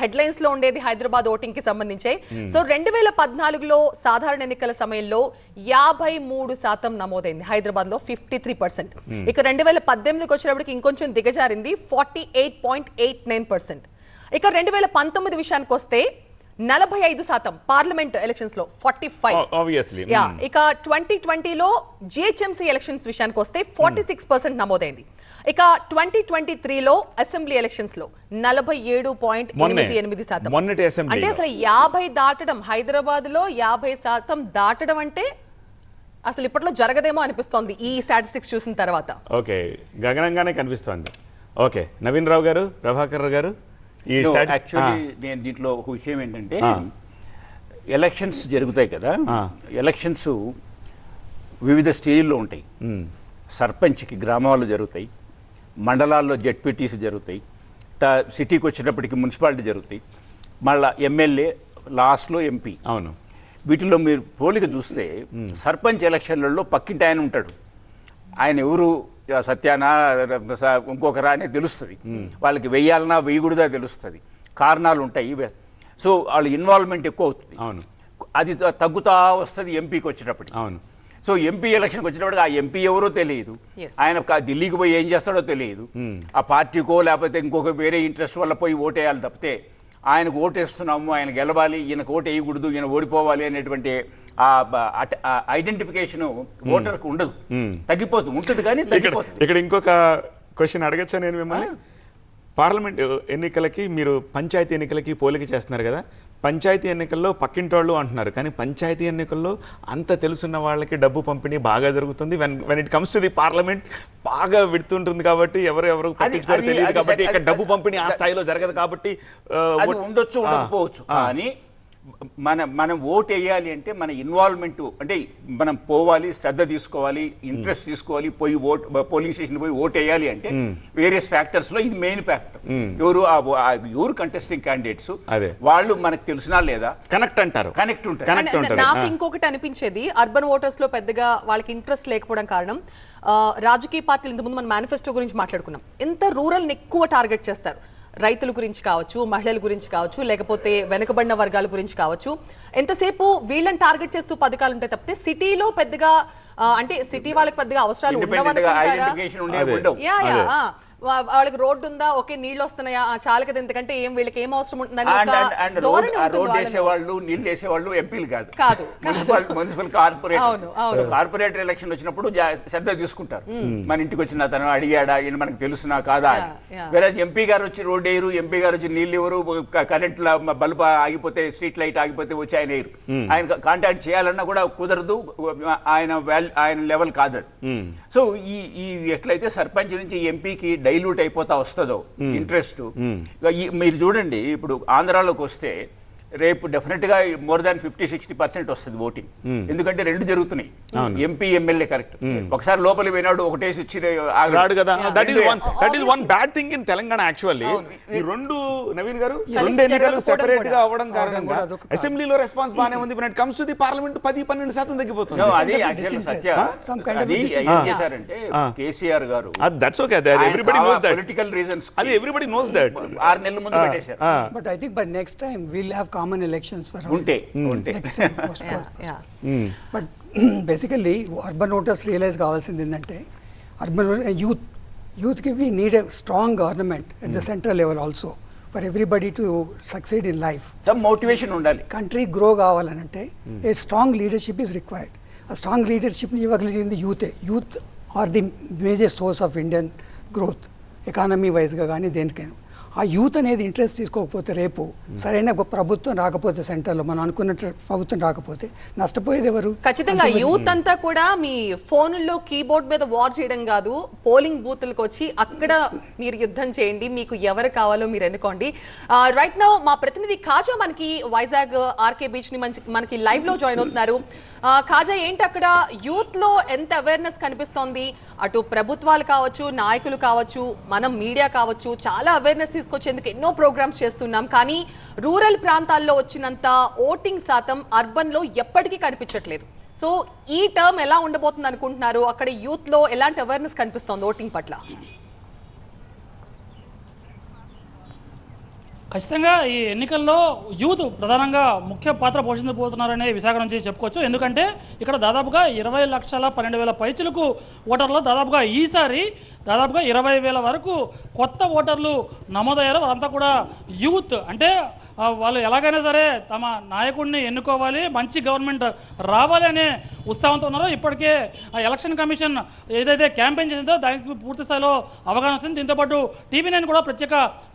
హెడ్లైన్స్ లో ఉండేది హైదరాబాద్ ఓటింగ్ కి సంబంధించే. సో 2014లో సాధారణ ఎన్నికల సమయంలో 53% నమోదైంది హైదరాబాద్ లో, 53%. ఇక 2018కి వచ్చేటప్పటికి ఇంకొంచెం దిగజారింది, 48.89%. ఇక 2019 విషయానికి వస్తే 45%, పార్లమెంట్ ఎలక్షన్స్ లో 45. ఇక 2020లో జిహెచ్ఎంసీ ఎలక్షన్స్ విషయానికి వస్తే 46% నమోదైంది. ఇక 2023లో అసెంబ్లీ ఎలక్షన్స్ లో 47.88%. అంటే అసలు 50 దాటడం, హైదరాబాద్ లో 50% దాటడం అంటే అసలు ఇప్పట్లో జరగదేమో అనిపిస్తోంది ఈ స్టాటిస్టిక్స్ చూసిన తర్వాత. ఓకే, గగనంగానే కనిపిస్తోంది. ఓకే, నవీన్ రావు గారు, ప్రభాకర్ గారు, యాక్చువల్లీ నేను దీంట్లో ఒక విషయం ఏంటంటే ఎలక్షన్స్ జరుగుతాయి కదా, ఎలక్షన్స్ వివిధ స్టేజ్లో ఉంటాయి. సర్పంచ్కి గ్రామాల్లో జరుగుతాయి, మండలాల్లో జెడ్పీటీసీ జరుగుతాయి, సిటీకి వచ్చేటప్పటికి మున్సిపాలిటీ జరుగుతాయి, మళ్ళీ ఎమ్మెల్యే, లాస్ట్లో ఎంపీ. అవును, వీటిలో మీరు పోలిక చూస్తే సర్పంచ్ ఎలక్షన్లలో పక్కింటి ఆయన ఉంటాడు. ఆయన ఎవరు, సత్యానా ఇంకొకరా అనేది తెలుస్తుంది. వాళ్ళకి వెయ్యాలన్నా వెయ్యకూడదా తెలుస్తుంది. కారణాలు ఉంటాయి. సో వాళ్ళ ఇన్వాల్వ్మెంట్ ఎక్కువ అవుతుంది. అవును, అది తగ్గుతా వస్తుంది ఎంపీకి వచ్చేటప్పటికి. అవును. సో ఎంపీ ఎలక్షన్కి వచ్చినప్పటికి ఆ ఎంపీ ఎవరో తెలియదు, ఆయన ఢిల్లీకి పోయి ఏం చేస్తాడో తెలియదు, ఆ పార్టీకో లేకపోతే ఇంకొక వేరే ఇంట్రెస్ట్ వల్ల పోయి ఓటేయాలి తప్పితే ఆయనకు ఓటేస్తున్నాము, ఆయన గెలవాలి, ఈయనకు ఓటు వేయకూడదు, ఈయన ఓడిపోవాలి అనేటువంటి ఐడెంటిఫికేషన్ ఓటర్కు ఉండదు, తగ్గిపోతుంది. ఉంటుంది కానీ తగ్గిపోతుంది. ఇక్కడ ఇంకొక క్వశ్చన్ అడగచ్చా నేను మిమ్మల్ని? పార్లమెంట్ ఎన్నికలకి మీరు పంచాయతీ ఎన్నికలకి పోలిక చేస్తున్నారు కదా, పంచాయతీ ఎన్నికల్లో పక్కింటోళ్ళు అంటున్నారు, కానీ పంచాయతీ ఎన్నికల్లో అంత తెలుసున్న వాళ్ళకి డబ్బు పంపిణీ బాగా జరుగుతుంది. When it comes to the parliament బాగా విడుతుంటుంది కాబట్టి ఎవరు పట్టించుకోవడం తెలియదు కాబట్టి ఇక్కడ డబ్బు పంపిణీ ఆ స్థాయిలో జరగదు కాబట్టి ఉండొచ్చు ఉండకపోవచ్చు. కానీ మనం ఓట్ వేయాలి అంటే మన ఇన్వాల్వ్మెంట్ అంటే మనం పోవాలి, శ్రద్ధ తీసుకోవాలి, ఇంట్రెస్ట్ తీసుకోవాలి, పోయి పోలింగ్ స్టేషన్ పోయి ఓట్ వేయాలి అంటే వేరియస్ ఫ్యాక్టర్స్ లో ఇది మెయిన్ ఫ్యాక్టర్. ఎవరు కంటెస్టింగ్ క్యాండిడేట్స్ వాళ్ళు మనకు తెలిసినా లేదా కనెక్ట్ అంటారు, కనెక్ట్ ఉంటారు. నాకు ఇంకొకటి అనిపించేది, అర్బన్ ఓటర్స్ లో పెద్దగా వాళ్ళకి ఇంట్రెస్ట్ లేకపోవడం కారణం రాజకీయ పార్టీలు ఇంతకుముందు మనం మేనిఫెస్టో గురించి మాట్లాడుకున్నాం, ఎంత రూరల్ ఎక్కువ టార్గెట్ చేస్తారు. రైతుల గురించి కావచ్చు, మహిళల గురించి కావచ్చు, లేకపోతే వెనుకబడిన వర్గాల గురించి కావచ్చు, ఎంతసేపు వీళ్ళని టార్గెట్ చేస్తూ పథకాలు ఉంటాయి తప్పితే సిటీలో పెద్దగా అంటే సిటీ వాళ్ళకి పెద్దగా అవసరాలు ఉండవనుకుంటారా? వాళ్ళకి రోడ్డు ఉందా, ఓకే నీళ్ళు వస్తున్నాయా, చాలా కదా, ఎందుకంటే ఏం వీళ్ళకి ఏం అవసరం ఉంటుందని రోడ్ వేసేవాళ్ళు నీళ్ళు వేసేవాళ్ళు ఎంపీలు కాదు, మున్సిపల్ కార్పొరేటర్ ఎలక్షన్ వచ్చినప్పుడు శ్రద్ధ తీసుకుంటారు. మన ఇంటికి వచ్చిన అతను అడిగాడా, మనకు తెలుసునా కాదా. వేరే ఎంపీ గారు వచ్చి రోడ్ వేయరు, ఎంపీ గారు వచ్చి నీళ్ళు ఎవరు, కరెంట్ బల్బ్ ఆగిపోతే, స్ట్రీట్ లైట్ ఆగిపోతే వచ్చి ఆయన వేయరు. ఆయన కాంటాక్ట్ చేయాలన్నా కూడా కుదరదు, ఆయన లెవెల్ కాదు. సో ఈ ఎట్లయితే సర్పంచ్ నుంచి ఎంపీకి డైల్యూట్ అయిపోతా వస్తుందో ఇంట్రెస్ట్. మీరు చూడండి, ఇప్పుడు ఆంధ్రాలోకి వస్తే రేపు డెఫినెట్ గా మోర్ దాన్ 50-60% వస్తుంది ఓటింగ్. ఎందుకంటే రెండు జరుగుతున్నాయి, ఎంపీ ఎమ్మెల్యే. కరెక్ట్. ఒకసారి లోపలికి పోయినాడు ఒకటేసి వచ్చి కదా. That is one bad thing in Telangana actually. ఈ రెండు నవీన్ గారు రెండు ఎన్నికలు సెపరేట్ గా అవ్వడం కారణంగా అసెంబ్లీలో రెస్పాన్స్ బాగానే ఉంది, but comes to the parliament 10-12% తగ్గిపోతుంది. అది ఏం చేశారంటే కేసీఆర్ గారు, that's okay, everybody knows that, political reasons అది ఎవ్రీబడీ నోస్ దట్ 6 నెలల ముందు పెట్టేశారు. But I think by next time will have common elections for ఉంటే next time but basically urban voters realize కావాల్సింది ఏంటంటే urban youth కి we need a strong government at the central level also for everybody to succeed in life. Some motivation ఉండాలి. Country grow కావాలంటే a strong leadership is required. A strong leadership ని ఇవ్వగలిగింది youth are the major source of Indian growth, economy wise గా కానీ దేనికైనా. ఆ youth అనేది interest తీసుకోకపోతే రేపు సరైన ప్రభుత్వం రాకపోతే, సెంటర్లో మనం అనుకున్నట్టు ప్రభుత్వం రాకపోతే నష్టపోయేది ఎవరు? ఖచ్చితంగా యూత్ అంతా కూడా మీ ఫోన్లో కీబోర్డ్ మీద వార్ చేయడం కాదు, పోలింగ్ బూత్లకు వచ్చి అక్కడ మీరు యుద్ధం చేయండి, మీకు ఎవరు కావాలో మీరు ఎన్నుకోండి. రైట్ నౌ మా ప్రతినిధి ఖాజా మనకి వైజాగ్ ఆర్కే బీచ్ ని మనకి లైవ్ లో జాయిన్ అవుతున్నారు. ఖాజా, ఏంటి అక్కడ యూత్ లో ఎంత అవేర్నెస్ కనిపిస్తోంది? అటు ప్రభుత్వాలు కావచ్చు, నాయకులు కావచ్చు, మనం మీడియా కావచ్చు, చాలా అవేర్నెస్ తీసుకొచ్చేందుకు ఎన్నో ప్రోగ్రామ్స్ చేస్తున్నాం, కానీ రూరల్ ప్రాంతాల్లో వచ్చినంత ఓటింగ్ శాతం అర్బన్ లో ఎప్పటికీ కనిపించట్లేదు. సో ఈ టర్మ్ ఎలా ఉండబోతుంది అనుకుంటున్నారు? అక్కడ యూత్ లో ఎలాంటి అవేర్నెస్ కనిపిస్తోంది ఓటింగ్ పట్ల? ఖచ్చితంగా ఈ ఎన్నికల్లో యూత్ ప్రధానంగా ముఖ్య పాత్ర పోషించబోతున్నారనే విశాఖ నుంచి చెప్పుకోవచ్చు. ఎందుకంటే ఇక్కడ దాదాపుగా 20,12,000 పైచులకు ఓటర్లు దాదాపుగా ఈసారి దాదాపుగా 20,000 వరకు కొత్త ఓటర్లు నమోదయ్యారు. వారంతా కూడా యూత్. అంటే వాళ్ళు ఎలాగైనా సరే తమ నాయకుడిని ఎన్నుకోవాలి, మంచి గవర్నమెంట్ రావాలి అనే ఉత్సాహంతో ఉన్నారు. ఇప్పటికే ఆ ఎలక్షన్ కమిషన్ ఏదైతే క్యాంపెయిన్ చేసిందో దానికి పూర్తి స్థాయిలో అవగాహన వస్తుంది. దీంతోపాటు TV9 కూడా ప్రత్యేక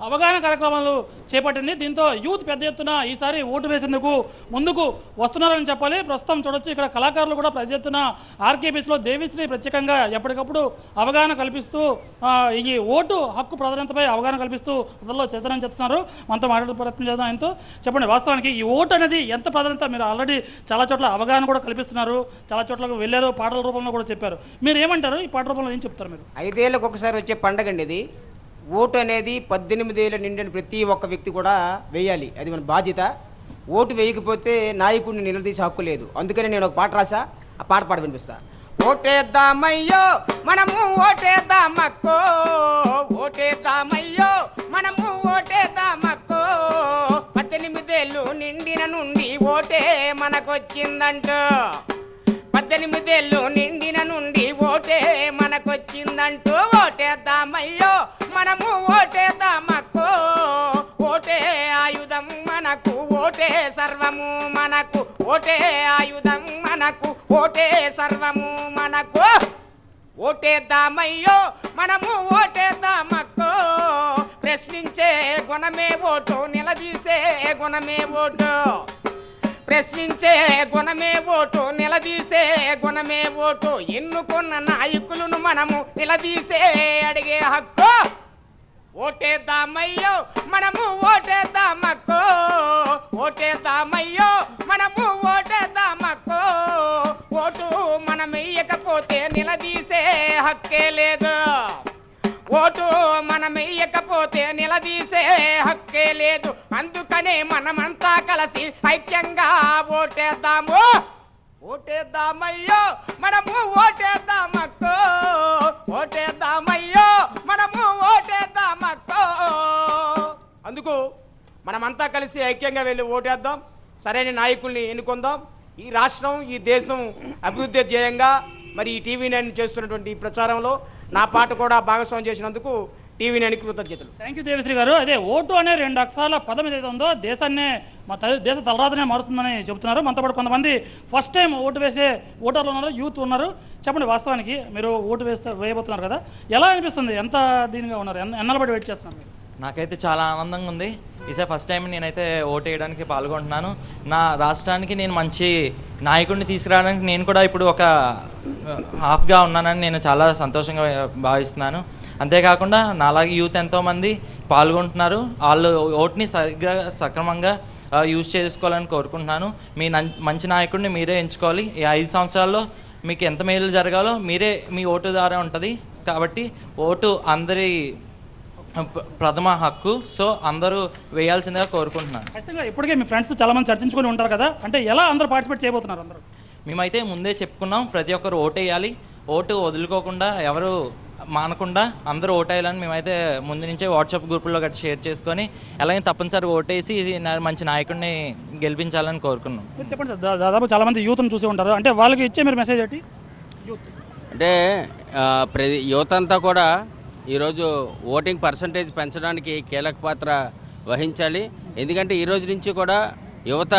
అవగాహన కార్యక్రమాలు చేపట్టింది. దీంతో యూత్ పెద్ద ఎత్తున ఈసారి ఓటు వేసేందుకు ముందుకు వస్తున్నారని చెప్పాలి. ప్రస్తుతం చూడొచ్చు, ఇక్కడ కళాకారులు కూడా పెద్ద ఎత్తున ఆర్కే బీచ్లో దేవిశ్రీ ప్రత్యేకంగా ఎప్పటికప్పుడు అవగాహన కల్పిస్తూ ఈ ఓటు హక్కు ప్రాధాన్యతపై అవగాహన కల్పిస్తూ ప్రజల్లో చైతన్యం చెప్తున్నారు. మనతో మాట్లాడే ప్రయత్నం చేద్దాం. ఎంతో చెప్పండి, వాస్తవానికి ఈ ఓటు అనేది ఎంత ప్రాధాన్యత? మీరు ఆల్రెడీ చాలా చోట్ల అవగాహన కూడా కల్పిస్తున్నారు, చాలా చోట్ల వెళ్ళారు, పాటల రూపంలో కూడా చెప్పారు. మీరు ఏమంటారు? ఈ పాట రూపంలో ఏం చెప్తారు మీరు? 5 ఏళ్ళకు ఒకసారి వచ్చే పండగ అండి ఇది. ఓటు అనేది 18 ఏళ్ళ నిండిన ప్రతి ఒక్క వ్యక్తి కూడా వేయాలి, అది మన బాధ్యత. ఓటు వేయకపోతే నాయకుడిని నిలదీసే హక్కు లేదు. అందుకని నేను ఒక పాట రాసా, ఆ పాట పాట వినిపిస్తా. ఓటేద్దామయ్యో మనము ఓటేద్దామక్కో, ఓటేద్దామయ్యో మనము ఓటేద్దామక్కో, 18 ఏళ్ళు నిండిన నుండి ఓటే మనకొచ్చిందంటూ, 18 ఏళ్ళు నిండిన నుండి ఓటే మనకొచ్చిందంటూ, ఓటేద్దామయ్యో మనము ఓటేద్దామక్కో, ఓటే ఆయుధం మనకు, ఓటే సర్వము మనకు, ఓటే ఆయుధం మనకు, ఓటే సర్వము మనకు, ఓటేద్దామయ్యో మనము ఓటేద్దామక్కో, ప్రశ్నించే గుణమే ఓటు, నిలదీసే గుణమే ఓటు. ప్రశ్నించే గుణమే ఓటు, నిలదీసే గుణమే ఓటు. ఎన్నుకున్న నాయకులను మనము నిలదీసే అడిగే హక్కు. ఓటేద్దామయ్యో మనము ఓటేద్దామక్కో, ఓటేద్దామయ్యో మనము ఓటేద్దామక్కో. ఓటు మనం వెయ్యకపోతే నిలదీసే హక్కే లేదు. ఓటు మనం వెయ్యకపోతే నిలదీసే హక్కే లేదు. అందుకనే మనమంతా కలిసి ఐక్యంగా ఓటేద్దాము. ఓటేద్దామయ్యో మనము ఓటేద్దామక్కో, ఓటేద్దామయ్యో మనము ఓటేద్దామక్కో. అందుకు మనమంతా కలిసి ఐక్యంగా వెళ్ళి ఓటేద్దాం, సరైన నాయకుల్ని ఎన్నుకుందాం. ఈ రాష్ట్రం, ఈ దేశం అభివృద్ధి ధ్యేయంగా మరి ఈ టీవీ9 చేస్తున్నటువంటి ఈ ప్రచారంలో నా పాట కూడా భాగస్వామ్యం చేసినందుకు టీవీ9 కృతజ్ఞతలు. థ్యాంక్ యూ దేవిశ్రీ గారు. అదే ఓటు అనే 2 అక్షరాల పదం ఏదైతే ఉందో దేశాన్నే దేశ తలరాతనే మారుస్తుందని చెబుతున్నారు. మనతో పాటు కొంతమంది ఫస్ట్ టైం ఓటు వేసే ఓటర్లు ఉన్నారు, యూత్ ఉన్నారు. చెప్పండి, వాస్తవానికి మీరు ఓటు వేయబోతున్నారు కదా, ఎలా అనిపిస్తుంది? ఎంత దీనిగా ఉన్నారు? ఎన్నాళ్ళ బట్టి వెయిట్ చేస్తున్నారు మీరు? నాకైతే చాలా ఆనందంగా ఉంది. ఈసారి ఫస్ట్ టైం నేనైతే ఓటు వేయడానికి పాల్గొంటున్నాను. నా రాష్ట్రానికి నేను మంచి నాయకుడిని తీసుకురావడానికి నేను కూడా ఇప్పుడు ఒక హాఫ్గా ఉన్నానని నేను చాలా సంతోషంగా భావిస్తున్నాను. అంతేకాకుండా నాలాగే యూత్ ఎంతోమంది పాల్గొంటున్నారు. వాళ్ళు ఓటుని సరిగ్గా సక్రమంగా యూజ్ చేసుకోవాలని కోరుకుంటున్నాను. మీ మంచి నాయకుడిని మీరే ఎంచుకోవాలి. ఈ 5 సంవత్సరాల్లో మీకు ఎంత మేలు జరగాలో మీరే మీ ఓటు ద్వారా ఉంటుంది. కాబట్టి ఓటు అందరి ప్రథమ హక్కు. సో అందరూ వేయాల్సిందిగా కోరుకుంటున్నాను. ఖచ్చితంగా ఇప్పటికే మీ ఫ్రెండ్స్ చాలా మంది చర్చించుకొని ఉంటారు కదా, అంటే ఎలా అందరూ పార్టిసిపేట్ చేయబోతున్నారు? అందరూ మేమైతే ముందే చెప్పుకున్నాం, ప్రతి ఒక్కరు ఓటు వేయాలి, ఓటు వదులుకోకుండా ఎవరు మానకుండా అందరూ ఓటేయాలని మేమైతే ముందు నుంచే వాట్సాప్ గ్రూపుల్లో గట్టి షేర్ చేసుకొని ఎలాగైనా తప్పనిసరి ఓటేసి మంచి నాయకుడిని గెలిపించాలని కోరుకున్నాం. చెప్పండి సార్, దాదాపు చాలా మంది యూత్ని చూసి ఉంటారు, అంటే వాళ్ళకి ఇచ్చే మీరు మెసేజ్ ఏంటి? అంటే యువత అంతా కూడా ఈరోజు ఓటింగ్ పర్సంటేజ్ పెంచడానికి కీలక పాత్ర వహించాలి. ఎందుకంటే ఈరోజు నుంచి కూడా యువత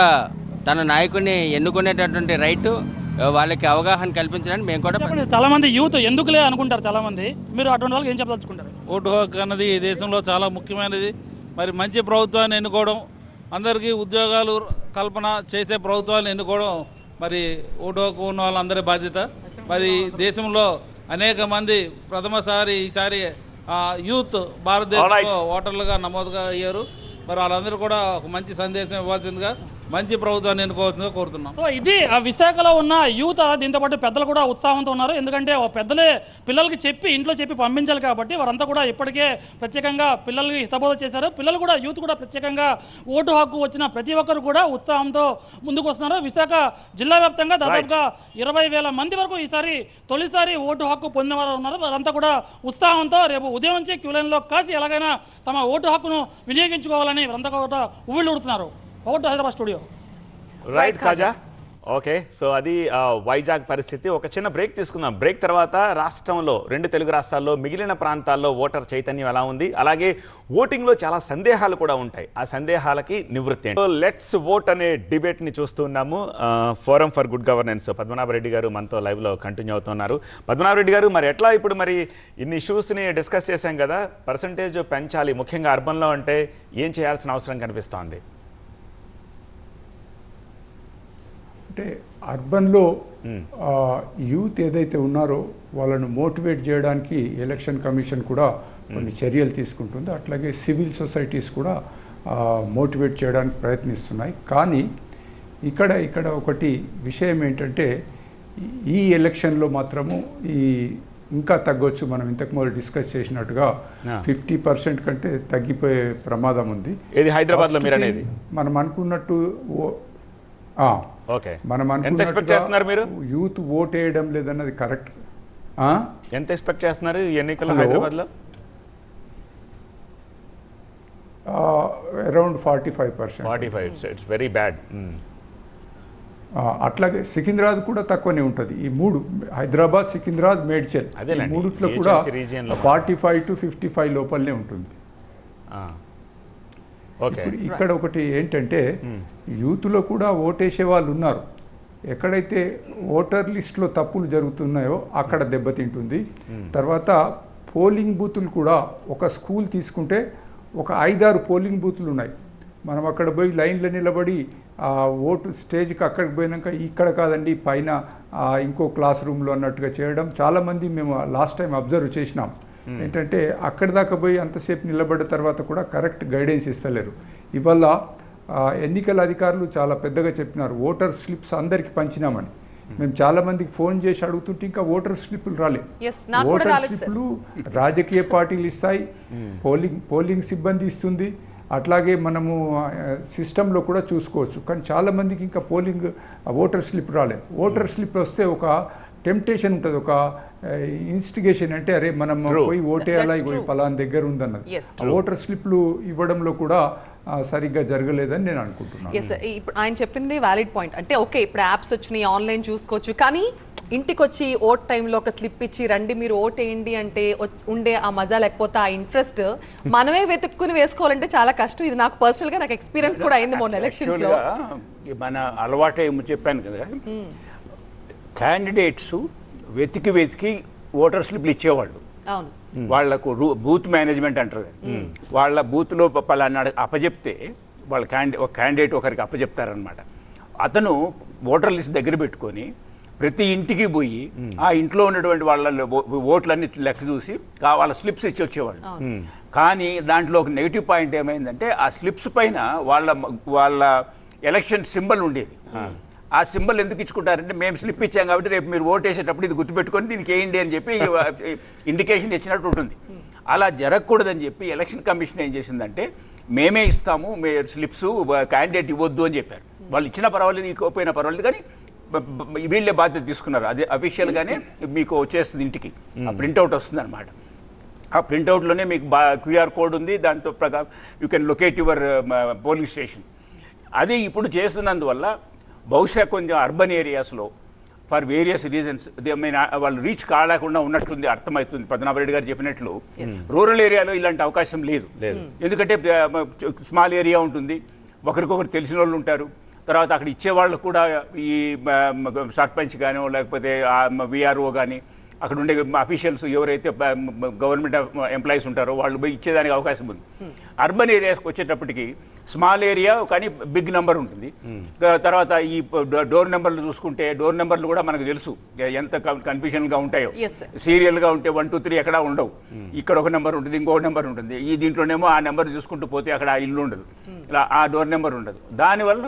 తన నాయకుడిని ఎన్నుకునేటటువంటి రైటు వాళ్ళకి అవగాహన కల్పించడానికి మేము కూడా. చాలా మంది యూత్ ఎందుకులే అనుకుంటారు చాలా మంది, మీరు అటువంటి వాళ్ళకి ఏం చెప్పదలుచుకుంటారు? ఓటు హక్కు అన్నది ఈ దేశంలో చాలా ముఖ్యమైనది. మరి మంచి ప్రభుత్వాన్ని ఎన్నుకోవడం, అందరికీ ఉద్యోగాలు కల్పన చేసే ప్రభుత్వాన్ని ఎన్నుకోవడం మరి ఓటు హక్కు ఉన్న వాళ్ళందరి బాధ్యత. మరి దేశంలో అనేక మంది ప్రథమసారి ఈసారి యూత్ భారతదేశంలో ఓటర్లుగా నమోదుగా అయ్యారు. మరి వాళ్ళందరూ కూడా ఒక మంచి సందేశం ఇవ్వాల్సిందిగా, మంచి ప్రభుత్వాన్ని ఎన్నుకోవాల్సిందిగా కోరుతున్నాం. సో ఇది విశాఖలో ఉన్న యూత్. దీంతో పాటు పెద్దలు కూడా ఉత్సాహంతో ఉన్నారు, ఎందుకంటే పెద్దలే పిల్లలకి చెప్పి ఇంట్లో చెప్పి పంపించాలి కాబట్టి వారంతా కూడా ఇప్పటికే ప్రత్యేకంగా పిల్లలకి హితబోధ చేశారు. పిల్లలు కూడా యూత్ కూడా ప్రత్యేకంగా ఓటు హక్కు వచ్చిన ప్రతి ఒక్కరు కూడా ఉత్సాహంతో ముందుకు వస్తున్నారు. విశాఖ జిల్లా వ్యాప్తంగా దాదాపుగా 20,000 మంది వరకు ఈసారి తొలిసారి ఓటు హక్కు పొందిన వారు ఉన్నారు. వారంతా కూడా ఉత్సాహంతో రేపు ఉదయం నుంచి క్యూలైన్లో కాసి ఎలాగైనా తమ ఓటు హక్కును వినియోగించుకోవాలని వారంతా కూడా ఉవ్విళ్ళు ఉడుతున్నారు. Vote Hyderabad studio. Right Kaja. Okay, so అది వైజాగ్ పరిస్థితి. ఒక చిన్న బ్రేక్ తీసుకుందాం. బ్రేక్ తర్వాత రాష్ట్రంలో 2 తెలుగు రాష్ట్రాల్లో మిగిలిన ప్రాంతాల్లో ఓటర్ చైతన్యం ఎలా ఉంది, అలాగే ఓటింగ్లో చాలా సందేహాలు కూడా ఉంటాయి, ఆ సందేహాలకి నివృత్తి ఏంటి. లెట్స్ ఓట్ అనే డిబేట్ని చూస్తున్నాము. Forum for good governance Padmanabha Reddy గారు మనతో లైవ్లో కంటిన్యూ అవుతున్నారు. పద్మనాభరెడ్డి గారు, మరి ఎట్లా ఇప్పుడు మరి ఇన్ని ఇష్యూస్ని డిస్కస్ చేశాం కదా, పర్సంటేజ్ పెంచాలి, ముఖ్యంగా అర్బన్లో అంటే ఏం చేయాల్సిన అవసరం కనిపిస్తోంది? అంటే అర్బన్లో యూత్ ఏదైతే ఉన్నారో వాళ్ళను మోటివేట్ చేయడానికి ఎలక్షన్ కమిషన్ కూడా కొన్ని చర్యలు తీసుకుంటుంది. అట్లాగే సివిల్ సొసైటీస్ కూడా మోటివేట్ చేయడానికి ప్రయత్నిస్తున్నాయి. కానీ ఇక్కడ ఒకటి విషయం ఏంటంటే ఈ ఎలక్షన్లో మాత్రము ఇంకా తగ్గొచ్చు. మనం ఇంతకుముందు డిస్కస్ చేసినట్టుగా 50% కంటే తగ్గిపోయే ప్రమాదం ఉంది. ఏది హైదరాబాద్లో మీరు అనేది? మనం అనుకున్నట్టు ఓకే, ఎంత ఎక్స్పెక్ట్ చేస్తున్నారు మీరు? యూత్ ఓట్ వేయడం లేదన్నది కరెక్ట్. ఎంత ఎక్స్పెక్ట్ చేస్తున్నారు ఈ ఎన్నికల్లో హైదరాబాద్లో? అరౌండ్ 45%. 45, it's very bad. అట్లాగే సికింద్రాబాద్ కూడా తక్కువనే ఉంటుంది. ఈ 3 హైదరాబాద్, సికింద్రాబాద్, మేడ్చల్, మూడిట్లో కూడా 45 to 55 లోపలనే ఉంటుంది. ఇక్కడ ఒకటి ఏంటంటే యూత్లో కూడా ఓటేసే వాళ్ళు ఉన్నారు. ఎక్కడైతే ఓటర్ లిస్ట్లో తప్పులు జరుగుతున్నాయో అక్కడ దెబ్బతింటుంది. తర్వాత పోలింగ్ బూతులు కూడా ఒక స్కూల్ తీసుకుంటే ఒక 5-6 పోలింగ్ బూత్లు ఉన్నాయి. మనం అక్కడ పోయి లైన్లో నిలబడి ఓటు స్టేజ్కి అక్కడికి పోయినాక ఇక్కడ కాదండి పైన ఇంకో క్లాస్ రూమ్లో అన్నట్టుగా చేయడం చాలామంది మేము లాస్ట్ టైం అబ్జర్వ్ చేసినాం. ఏంటంటే అక్కడి దాకా పోయి అంతసేపు నిలబడ్డ తర్వాత కూడా కరెక్ట్ గైడెన్స్ ఇస్తలేరు. ఇవాళ ఎన్నికల అధికారులు చాలా పెద్దగా చెప్పినారు, ఓటర్ స్లిప్స్ అందరికి పంచినామని. మేము చాలా మందికి ఫోన్ చేసి అడుగుతుంటే ఇంకా ఓటర్ స్లిప్లు రాలేదు. ఓటర్ స్లిప్లు రాజకీయ పార్టీలు ఇస్తాయి, పోలింగ్ సిబ్బంది ఇస్తుంది, అట్లాగే మనము సిస్టంలో కూడా చూసుకోవచ్చు. కానీ చాలామందికి ఇంకా ఓటర్ స్లిప్ రాలేదు. ఓటర్ స్లిప్ వస్తే ఒక టెంప్టేషన్ ఉంటుంది, ఒక ఇన్స్టిగేషన్, అంటే అరే మనం పోయి ఓటేయాలా పలానా దగ్గర ఉందన్నది. ఓటర్ స్లిప్లు ఇవ్వడంలో కూడా సరిగ్గా జరగలేదని నేను అనుకుంటున్నాను. ఇప్పుడు ఆయన చెప్పింది వ్యాలిడ్ పాయింట్. అంటే ఓకే, ఇప్పుడు యాప్స్ వచ్చినాయి, ఆన్లైన్ చూసుకోవచ్చు, కానీ ఇంటికి వచ్చి ఓట్ టైంలో ఒక స్లిప్ ఇచ్చి రండి మీరు ఓట్ వేయండి అంటే ఉండే ఆ మజా లేకపోతే ఆ ఇంట్రెస్ట్ మనమే వెతుక్కుని వేసుకోవాలంటే చాలా కష్టం. ఇది నాకు పర్సనల్గా నాకు ఎక్స్పీరియన్స్ కూడా అయింది మొన్న ఎలక్షన్స్లో. మన అలవాటు ఏమో చెప్పాను కదా, క్యాండిడేట్స్ వెతికి ఓటర్ స్లిప్లు ఇచ్చేవాళ్ళు. వాళ్లకు బూత్ మేనేజ్మెంట్ అంటారు. వాళ్ళ బూత్లో పలానా అప్పచెప్తే వాళ్ళ ఒక క్యాండిడేట్ ఒకరికి అప్పచెప్తారనమాట. అతను ఓటర్ లిస్ట్ దగ్గర పెట్టుకొని ప్రతి ఇంటికి పోయి ఆ ఇంట్లో ఉన్నటువంటి వాళ్ళ ఓట్లన్నీ లెక్క చూసి వాళ్ళ స్లిప్స్ ఇచ్చి వచ్చేవాళ్ళు. కానీ దాంట్లో ఒక నెగిటివ్ పాయింట్ ఏమైందంటే ఆ స్లిప్స్ పైన వాళ్ళ ఎలక్షన్ సింబల్ ఉండేది. ఆ సింబల్ ఎందుకు ఇచ్చుకుంటారంటే మేము స్లిప్ ఇచ్చాం కాబట్టి రేపు మీరు ఓట్ వేసేటప్పుడు ఇది గుర్తుపెట్టుకొని దీనికి వేయండి అని చెప్పి ఇండికేషన్ ఇచ్చినట్టు ఉంటుంది. అలా జరగకూడదని చెప్పి ఎలక్షన్ కమిషన్ ఏం చేసిందంటే మేమే ఇస్తాము స్లిప్స్, క్యాండిడేట్ ఇవ్వద్దు అని చెప్పారు. వాళ్ళు ఇచ్చినా పర్వాలేదు, ఇవ్వకపోయినా పర్వాలేదు, కానీ వీళ్ళే బాధ్యత తీసుకున్నారు. అదే అఫీషియల్గానే మీకు వచ్చేస్తుంది ఇంటికి, ఆ ప్రింట్అవుట్ వస్తుంది అనమాట. ఆ ప్రింట్అవుట్లోనే మీకు క్యూఆర్ కోడ్ ఉంది, దాంతో ప్రకారం you can locate your polling station. అది ఇప్పుడు చేస్తున్నందువల్ల బహుశా కొంచెం అర్బన్ ఏరియాస్లో ఫర్ వేరియస్ రీజన్స్ వాళ్ళు రీచ్ కాలేకుండా ఉన్నట్లుంది, అర్థమవుతుంది. పద్మనాభరెడ్డి గారు చెప్పినట్లు రూరల్ ఏరియాలో ఇలాంటి అవకాశం లేదు. ఎందుకంటే స్మాల్ ఏరియా ఉంటుంది, ఒకరికొకరు తెలిసిన వాళ్ళు ఉంటారు. తర్వాత అక్కడ ఇచ్చేవాళ్ళు కూడా ఈ సర్పంచ్ కానీ లేకపోతే విఆర్ఓ కానీ అక్కడ ఉండే అఫీషియల్స్ ఎవరైతే గవర్నమెంట్ ఎంప్లాయీస్ ఉంటారో వాళ్ళు పోయి ఇచ్చేదానికి అవకాశం ఉంది. అర్బన్ ఏరియాస్కి వచ్చేటప్పటికి స్మాల్ ఏరియా కానీ బిగ్ నెంబర్ ఉంటుంది. తర్వాత ఈ డోర్ నెంబర్లు చూసుకుంటే డోర్ నెంబర్లు కూడా మనకు తెలుసు ఎంత కన్ఫ్యూజన్గా ఉంటాయో. సీరియల్గా ఉంటే 1, 2, 3 ఎక్కడా ఉండవు. ఇక్కడ ఒక నెంబర్ ఉంటుంది, ఇంకో నెంబర్ ఉంటుంది. ఈ దీంట్లోనేమో ఆ నెంబర్ చూసుకుంటూ పోతే అక్కడ ఆ ఇల్లు ఉండదు, ఇలా ఆ డోర్ నెంబర్ ఉండదు. దానివల్ల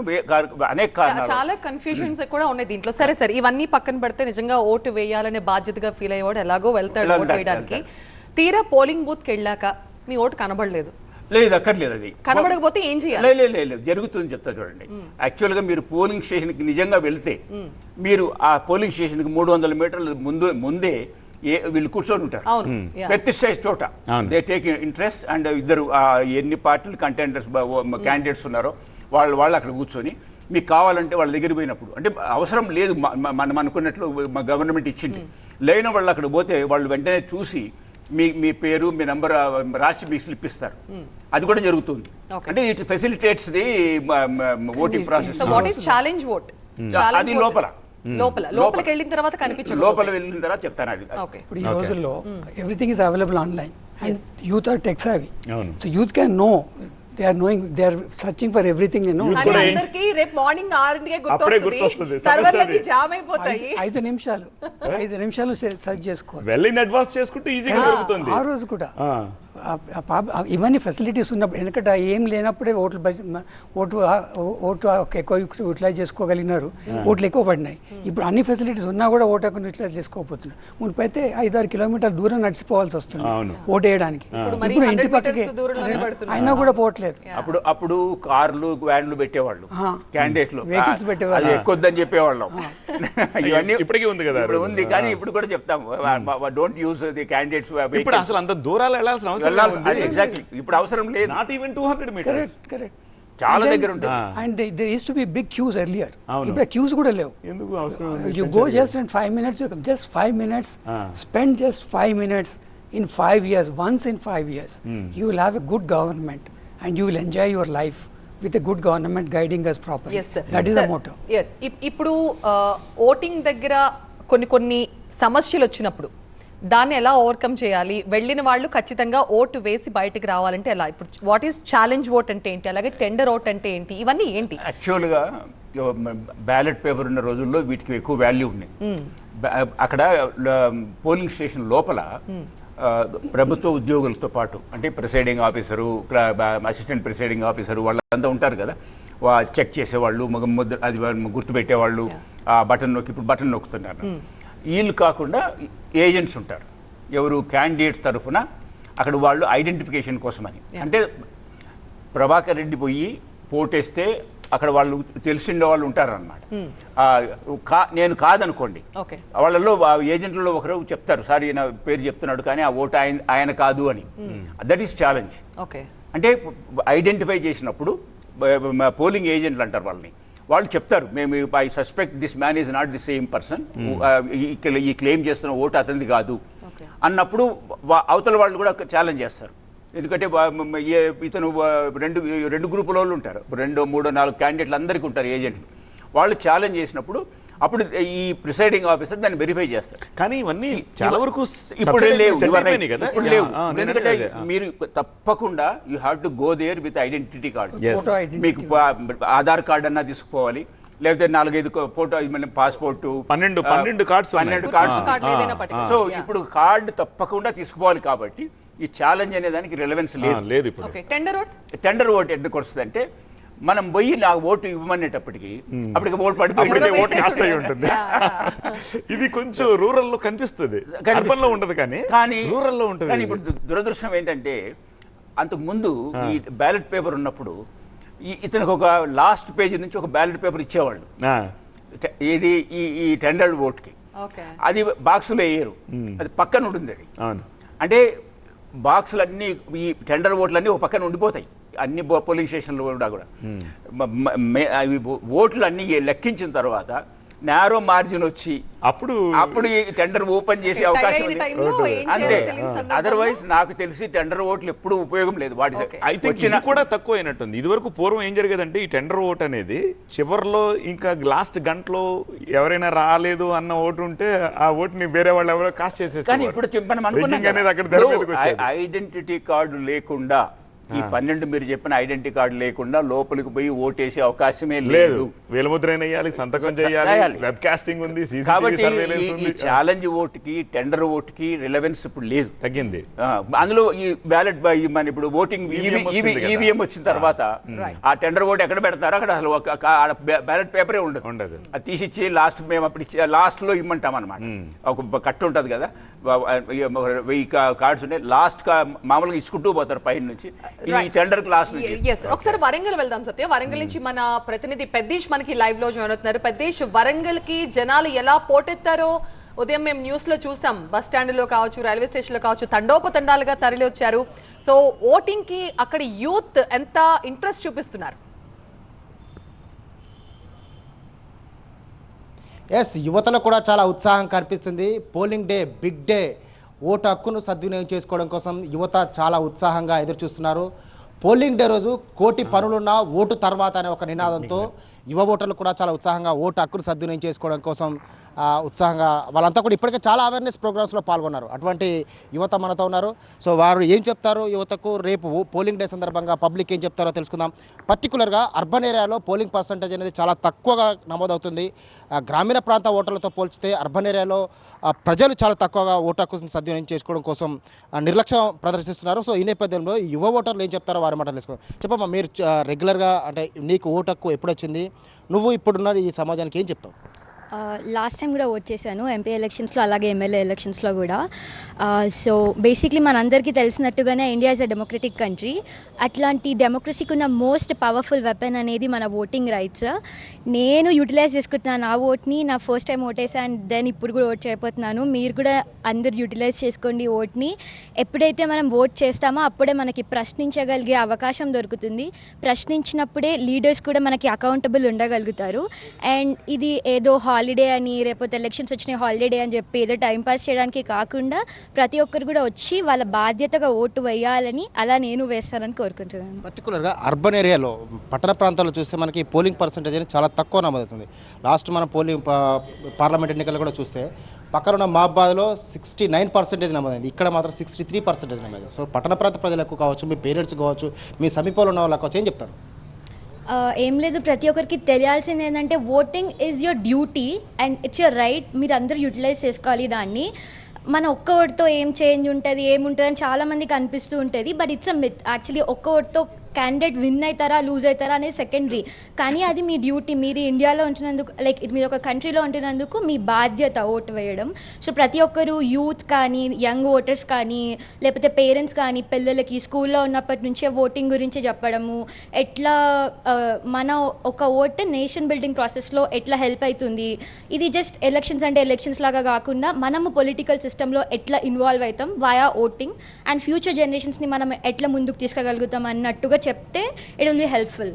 అనేక కారణాలు, చాలా కన్ఫ్యూజన్స్ కూడా ఉన్నాయి దీంట్లో. సరే సరే, ఇవన్నీ పక్కన పెడితే నిజంగా ఓటు వేయాలనే బాధ్యతగా ఫీల్ అయ్యేవాడు ఎలాగో వెళ్తాడు ఓటు వేయడానికి. తీరా పోలింగ్ బూత్కి వెళ్ళాక మీ ఓటు కనబడలేదు, లేదు అక్కర్లేదు, అది కనబడకపోతే ఏం చేయాలి? లేదు జరుగుతుందని చెప్తా చూడండి. యాక్చువల్గా మీరు పోలింగ్ స్టేషన్కి నిజంగా వెళ్తే మీరు ఆ పోలింగ్ స్టేషన్కి 300 మీటర్ల ముందే వీళ్ళు కూర్చొని ఉంటారు ప్రతి స్టేజ్ చోట. దే టేక్ ఇంట్రెస్ట్ అండ్ ఇద్దరు ఎన్ని పార్టీలు కంటెండర్స్ క్యాండిడేట్స్ ఉన్నారో వాళ్ళు అక్కడ కూర్చొని మీకు కావాలంటే వాళ్ళ దగ్గర పోయినప్పుడు, అంటే అవసరం లేదు మనం అనుకున్నట్లు మా గవర్నమెంట్ ఇచ్చింది, లేని వాళ్ళు అక్కడ పోతే వాళ్ళు వెంటనే చూసి మీ పేరు మీ నంబర్ రాసి మీకు స్లిప్ ఇస్తారు. అది కూడా జరుగుతుంది. అంటే it facilitates the voting process. అది లోపలికి వెళ్ళిన తర్వాత కనిపించదు, లోపల వెళ్ళిన తర్వాత చెప్తాను. అది ఇప్పుడు ఈ రోజుల్లో everything is available online and youth are tech savvy, so youth can know. They are knowing, they are searching for everything, you know. అందరికి రేపు మార్నింగ్ 6కే గుర్తొస్తుంది, సర్వర్లన్నీ జామ్ అయిపోతాయి. 5 నిమిషాలు సెర్చ్ చేసుకోవాలి, వెల్ ఇన్ అడ్వాన్స్ చేసుకుంటే ఈజీగా జరుగుతుంది. ఆ రోజు కూడా ఇవన్నీ ఫెసిలిటీస్ ఉన్నప్పుడు, ఎందుకంటే ఏం లేనప్పుడే ఓటు ఎక్కువ యూటిలైజ్ చేసుకోగలిగినారు, ఓట్లు ఎక్కువ పడినాయి. ఇప్పుడు అన్ని ఫెసిలిటీస్ ఉన్నా కూడా ఓటు ఎక్కువ యూటిలైజ్ చేసుకోకపోతున్నారు. మునిపైతే 5-6 కిలోమీటర్ల దూరం నడిచిపోవాల్సి వస్తుంది ఓటు వేయడానికి. ఇప్పుడు ఇంటి పక్కకి అయినా కూడా పోవట్లేదు. అప్పుడు కార్లు వ్యాన్లు పెట్టేవాళ్ళు, క్యాండిడేట్లు వెహికల్స్ పెట్టేవాళ్ళు, ఎక్కువద్దని చెప్పేవాళ్ళం. ఇవన్నీ ఇప్పటికీ ఉంది కదా, ఉంది. కానీ ఇప్పుడు కూడా చెప్తాము, డోంట్ యూజ్ ది క్యాండిడేట్స్. ఇప్పుడు అసలు అంత దూరాలు వెళ్ళాల్సిన అవసరం ఎగ్జాక్ట్లీ ఇప్పుడు అవసరం లేదు. Not even 200 metres. కరెక్ట్. చాలా దగ్గర ఉంటుంది. And there used to be big queues earlier. ఇప్పుడు queues కూడా లేవు. ఎందుకు అవసరం? You go just in 5 minutes, you come just 5 minutes, spend just 5 minutes in 5 years, once in 5 years. You will have a good government and you will enjoy your life with a good government guiding us properly. Yes, sir. That is the motto. Yes. ఇప్పుడు voting దగ్గర కొన్ని సమస్యలు వచ్చినప్పుడు దాన్ని ఎలా overcome చేయాలి, వెళ్ళిన వాళ్ళు ఖచ్చితంగా ఓటు వేసి బయటకు రావాలంటే ఎలా? ఇప్పుడు వాట్ ఈస్ ఛాలెంజ్ ఓట్ అంటే ఏంటి, అలాగే టెండర్ ఓట్ అంటే ఏంటి, ఇవన్నీ ఏంటి? యాక్చువల్గా బ్యాలెట్ పేపర్ ఉన్న రోజుల్లో వీటికి ఎక్కువ వాల్యూ ఉన్నాయి. అక్కడ పోలింగ్ స్టేషన్ లోపల ప్రభుత్వ ఉద్యోగులతో పాటు అంటే presiding officer, assistant presiding officer వాళ్ళంతా ఉంటారు కదా, చెక్ చేసేవాళ్ళు, ముద్ర అది గుర్తుపెట్టేవాళ్ళు, బటన్ నొక్కి ఇప్పుడు బటన్ నొక్కుతున్నారు. వీళ్ళు కాకుండా ఏజెంట్స్ ఉంటారు, ఎవరు క్యాండిడేట్ తరఫున అక్కడ వాళ్ళు ఐడెంటిఫికేషన్ కోసమని. అంటే ప్రభాకర్ రెడ్డి పోయి పోటేస్తే అక్కడ వాళ్ళు తెలిసిండే వాళ్ళు ఉంటారన్నమాట. నేను కాదనుకోండి, వాళ్ళలో ఏజెంట్లలో ఒకరు చెప్తారు, సార్ ఈయన పేరు చెప్తున్నాడు కానీ ఆ ఓటు ఆయన కాదు అని. That is challenge. అంటే ఐడెంటిఫై చేసినప్పుడు పోలింగ్ ఏజెంట్లు అంటారు వాళ్ళని, వాళ్ళు చెప్తారు మేము I suspect this man is not the same person, ఈ క్లెయిమ్ చేస్తున్న ఓటు అతనిది కాదు అన్నప్పుడు అవతల వాళ్ళు కూడా ఛాలెంజ్ చేస్తారు. ఎందుకంటే ఇతను రెండు గ్రూపుల వాళ్ళు ఉంటారు, 2, 3, 4 క్యాండిడేట్లు అందరికీ ఉంటారు ఏజెంట్లు. వాళ్ళు ఛాలెంజ్ చేసినప్పుడు అప్పుడు ఈ ప్రిసైడింగ్ ఆఫీసర్ దాన్ని వెరిఫై చేస్తారు. కానీ ఇవన్నీ చాలా వరకు ఇప్పుడు లేవు, ఎందుకంటే మీరు తప్పకుండా you have to go there with identity card. మీకు ఆధార్ కార్డు అన్నా తీసుకుపోవాలి, లేకపోతే 4-5 ఫోటో, పాస్పోర్ట్, 12 కార్డ్స్. సో ఇప్పుడు కార్డు తప్పకుండా తీసుకోవాలి. కాబట్టి ఈ ఛాలెంజ్ అనే దానికి రిలవెన్స్ లేదు. టెండర్ ఓట్ ఎందుకు వస్తుంది అంటే, మనం పోయి నాకు ఓటు ఇవ్వమనేటప్పటికి అప్పటికి ఓటు పడిపోయి ఉంటుంది. ఇది కొంచెం రూరల్ లో కనిపిస్తుంది, అర్బన్ లో ఉండదు, కానీ రూరల్ లో ఉంటుంది. కానీ ఇప్పుడు దురదృష్టం ఏంటంటే, అంతకు ముందు ఈ బ్యాలెట్ పేపర్ ఉన్నప్పుడు ఇతనికి ఒక లాస్ట్ పేజీ నుంచి ఒక బ్యాలెట్ పేపర్ ఇచ్చేవాళ్ళు, ఇది ఈ టెండర్ ఓట్కి. అది బాక్సులో వేయరు, అది పక్కన ఉంటుంది. అది అంటే బాక్సులన్నీ ఈ టెండర్ ఓట్లన్నీ ఒక పక్కన ఉండిపోతాయి అన్ని పోలింగ్ స్టేషన్లు కూడా. ఓట్లు అన్నీ లెక్కించిన తర్వాత నేరో మార్జిన్ వచ్చి అప్పుడు ఈ టెండర్ ఓపెన్ చేసే అవకాశం అంతే. అదర్వైజ్ నాకు తెలిసి టెండర్ ఓట్లు ఎప్పుడు ఉపయోగం లేదు. వాటి అయితే కూడా తక్కువ అయినట్టుంది. ఇదివరకు పూర్వం ఏం జరిగేదంటే, ఈ టెండర్ ఓట్ అనేది చివరిలో ఇంకా లాస్ట్ గంటలో ఎవరైనా రాలేదు అన్న ఓటు ఉంటే ఆ ఓటుని వేరే వాళ్ళు ఎవరో కాస్ట్ చేసేసారు. ఇప్పుడు ఐడెంటిటీ కార్డు లేకుండా, ఈ 12 మీరు చెప్పిన ఐడెంటిటీ కార్డు లేకుండా లోపలికి పోయి ఓటేసే అవకాశమే లేదు. వేలముద్రైన వేయాలి, సంతకం చేయాలి, వెబ్ కాస్టింగ్ ఉంది. కాబట్టి ఈ ఛాలెంజ్ ఓటుకి టెండర్ ఓటుకి రిలవెన్స్ ఇప్పుడు లేదు, తగ్గింది. అందులో ఈ బ్యాలెట్ మన ఇప్పుడు ఓటింగ్ ఈవీఎం వచ్చిన తర్వాత ఆ టెండర్ ఓటు ఎక్కడ పెడతారో అక్కడ అసలు బ్యాలెట్ పేపరే ఉండదు. అది తీసిచ్చి లాస్ట్ మేము అప్పుడు లాస్ట్ లో ఇమ్మంటాం అనమాట. ఒక కట్టు ఉంటుంది కదా, 1000 కార్డ్స్ ఉన్నాయి, లాస్ట్ మామూలుగా ఇచ్చుకుంటూ పోతారు పైన నుంచి. ఒకసారి వరంగల్ వెళ్దాం సత్య. వరంగల్ నుంచి మన ప్రతినిధి పెద్దీష్ మనకి లైవ్ లో జాయిన్ అవుతున్నారు. పెద్దీష్, వరంగల్ కి జనాలు ఎలా పోటెత్తారో ఉదయం మేము న్యూస్ లో చూసాం. బస్ స్టాండ్ లో కావచ్చు, రైల్వే స్టేషన్ లో కావచ్చు, తండోపతండాలుగా తరలి వచ్చారు. సో ఓటింగ్ కి అక్కడ యూత్ ఎంత ఇంట్రెస్ట్ చూపిస్తున్నారు? యువతలో కూడా చాలా ఉత్సాహం కనిపిస్తుంది. Polling day, big day, vote హక్కును సద్వినియోగం చేసుకోవడం కోసం యువత చాలా ఉత్సాహంగా ఎదురుచూస్తున్నారు. పోలింగ్ డే రోజు కోటి పనులున్న ఓటు తర్వాత అనే ఒక నినాదంతో యువ ఓటర్లు కూడా చాలా ఉత్సాహంగా ఓటు హక్కును సద్వినియోగం చేసుకోవడం కోసం ఉత్సాహంగా వాళ్ళంతా కూడా ఇప్పటికే చాలా అవేర్నెస్ ప్రోగ్రామ్స్లో పాల్గొన్నారు. అటువంటి యువత మనతో ఉన్నారు. సో వారు ఏం చెప్తారు యువతకు, రేపు పోలింగ్ డే సందర్భంగా పబ్లిక్ ఏం చెప్తారో తెలుసుకుందాం. పర్టికులర్గా అర్బన్ ఏరియాలో పోలింగ్ పర్సంటేజ్ అనేది చాలా తక్కువగా నమోదవుతుంది. గ్రామీణ ప్రాంత ఓటర్లతో పోల్చితే అర్బన్ ఏరియాలో ప్రజలు చాలా తక్కువగా ఓటు హక్కును సద్వినియోగం చేసుకోవడం కోసం నిర్లక్ష్యం ప్రదర్శిస్తున్నారు. సో ఈ నేపథ్యంలో యువ ఓటర్లు ఏం చెప్తారో వారి మాట తెలుసుకుందాం. చెప్పమ్మా, మీరు రెగ్యులర్గా అంటే నీకు ఓటు హక్కు ఎప్పుడు వచ్చింది, నువ్వు ఇప్పుడున్న ఈ సమాజానికి ఏం చెప్తావు? లాస్ట్ టైం కూడా ఓట్ చేశాను, ఎంపీ ఎలక్షన్స్లో, అలాగే ఎమ్మెల్యే ఎలక్షన్స్లో కూడా. సో బేసిక్లీ మనందరికీ తెలిసినట్టుగానే India is a democratic country. అట్లాంటి డెమోక్రసీకి ఉన్న మోస్ట్ పవర్ఫుల్ వెపన్ అనేది మన ఓటింగ్ రైట్స్. నేను యూటిలైజ్ చేసుకుంటున్నాను నా ఓట్ని. నా ఫస్ట్ టైం ఓటేసా అండ్ దెన్ ఇప్పుడు కూడా ఓట్ చేయబోతున్నాను. మీరు కూడా అందరు యూటిలైజ్ చేసుకోండి ఓట్ని. ఎప్పుడైతే మనం ఓట్ చేస్తామో అప్పుడే మనకి ప్రశ్నించగలిగే అవకాశం దొరుకుతుంది. ప్రశ్నించినప్పుడే లీడర్స్ కూడా మనకి అకౌంటబుల్ ఉండగలుగుతారు. అండ్ ఇది ఏదో హాలిడే అని లేకపోతే ఎలక్షన్స్ వచ్చినాయి హాలిడే అని చెప్పి ఏదో టైం పాస్ చేయడానికి కాకుండా ప్రతి ఒక్కరు కూడా వచ్చి వాళ్ళ బాధ్యతగా ఓటు వేయాలని అలా నేను వేస్తానని కోరుకుంటున్నాను. పర్టికులర్గా అర్బన్ ఏరియాలో పట్టణ ప్రాంతాల్లో చూస్తే మనకి పోలింగ్ పర్సంటేజ్ అనేది చాలా తక్కువ నమోదవుతుంది. లాస్ట్ మన పార్లమెంట్ ఎన్నికలు కూడా చూస్తే పక్కన ఉన్న మహబాద్లో 69% నమోదైంది, ఇక్కడ మాత్రం 63% నమోదైంది. సో పట్టణ ప్రాంత ప్రజలకు కావచ్చు, మీ పేరెంట్స్ కావచ్చు, మీ సమీపంలో ఉన్న వాళ్ళకి కావచ్చు, ఏం చెప్తారు? ఏం లేదు, ప్రతి ఒక్కరికి తెలియాల్సింది ఏంటంటే voting is your duty and it's your right. మీరు అందరూ యూటిలైజ్ చేసుకోవాలి దాన్ని. మన ఒక్క ఓటుతో ఏం చేంజ్ ఉంటుంది ఏముంటుంది అని చాలామందికి అనిపిస్తూ ఉంటుంది, but it's a myth. Actually ఒక్క ఓటుతో క్యాండిడేట్ విన్ అవుతారా లూజ్ అవుతారా అనేది సెకండరీ, కానీ అది మీ డ్యూటీ. మీరు ఇండియాలో ఉంటున్నందుకు, లైక్ మీరు ఒక కంట్రీలో ఉంటున్నందుకు మీ బాధ్యత ఓటు వేయడం. సో ప్రతి ఒక్కరు యూత్ కానీ, యంగ్ ఓటర్స్ కానీ, లేకపోతే పేరెంట్స్ కానీ పిల్లలకి స్కూల్లో ఉన్నప్పటి నుంచే ఓటింగ్ గురించి చెప్పడము, ఎట్లా మన ఒక ఓటు నేషన్ బిల్డింగ్ ప్రాసెస్లో ఎట్లా హెల్ప్ అవుతుంది. ఇది జస్ట్ ఎలక్షన్స్ అంటే ఎలక్షన్స్ లాగా కాకుండా మనము పొలిటికల్ సిస్టంలో ఎట్లా ఇన్వాల్వ్ అవుతాం వయా ఓటింగ్, అండ్ ఫ్యూచర్ జనరేషన్స్ని మనం ఎట్లా ముందుకు తీసుకెళ్ళగలుగుతాం అన్నట్టుగా చెప్తే it will be helpful.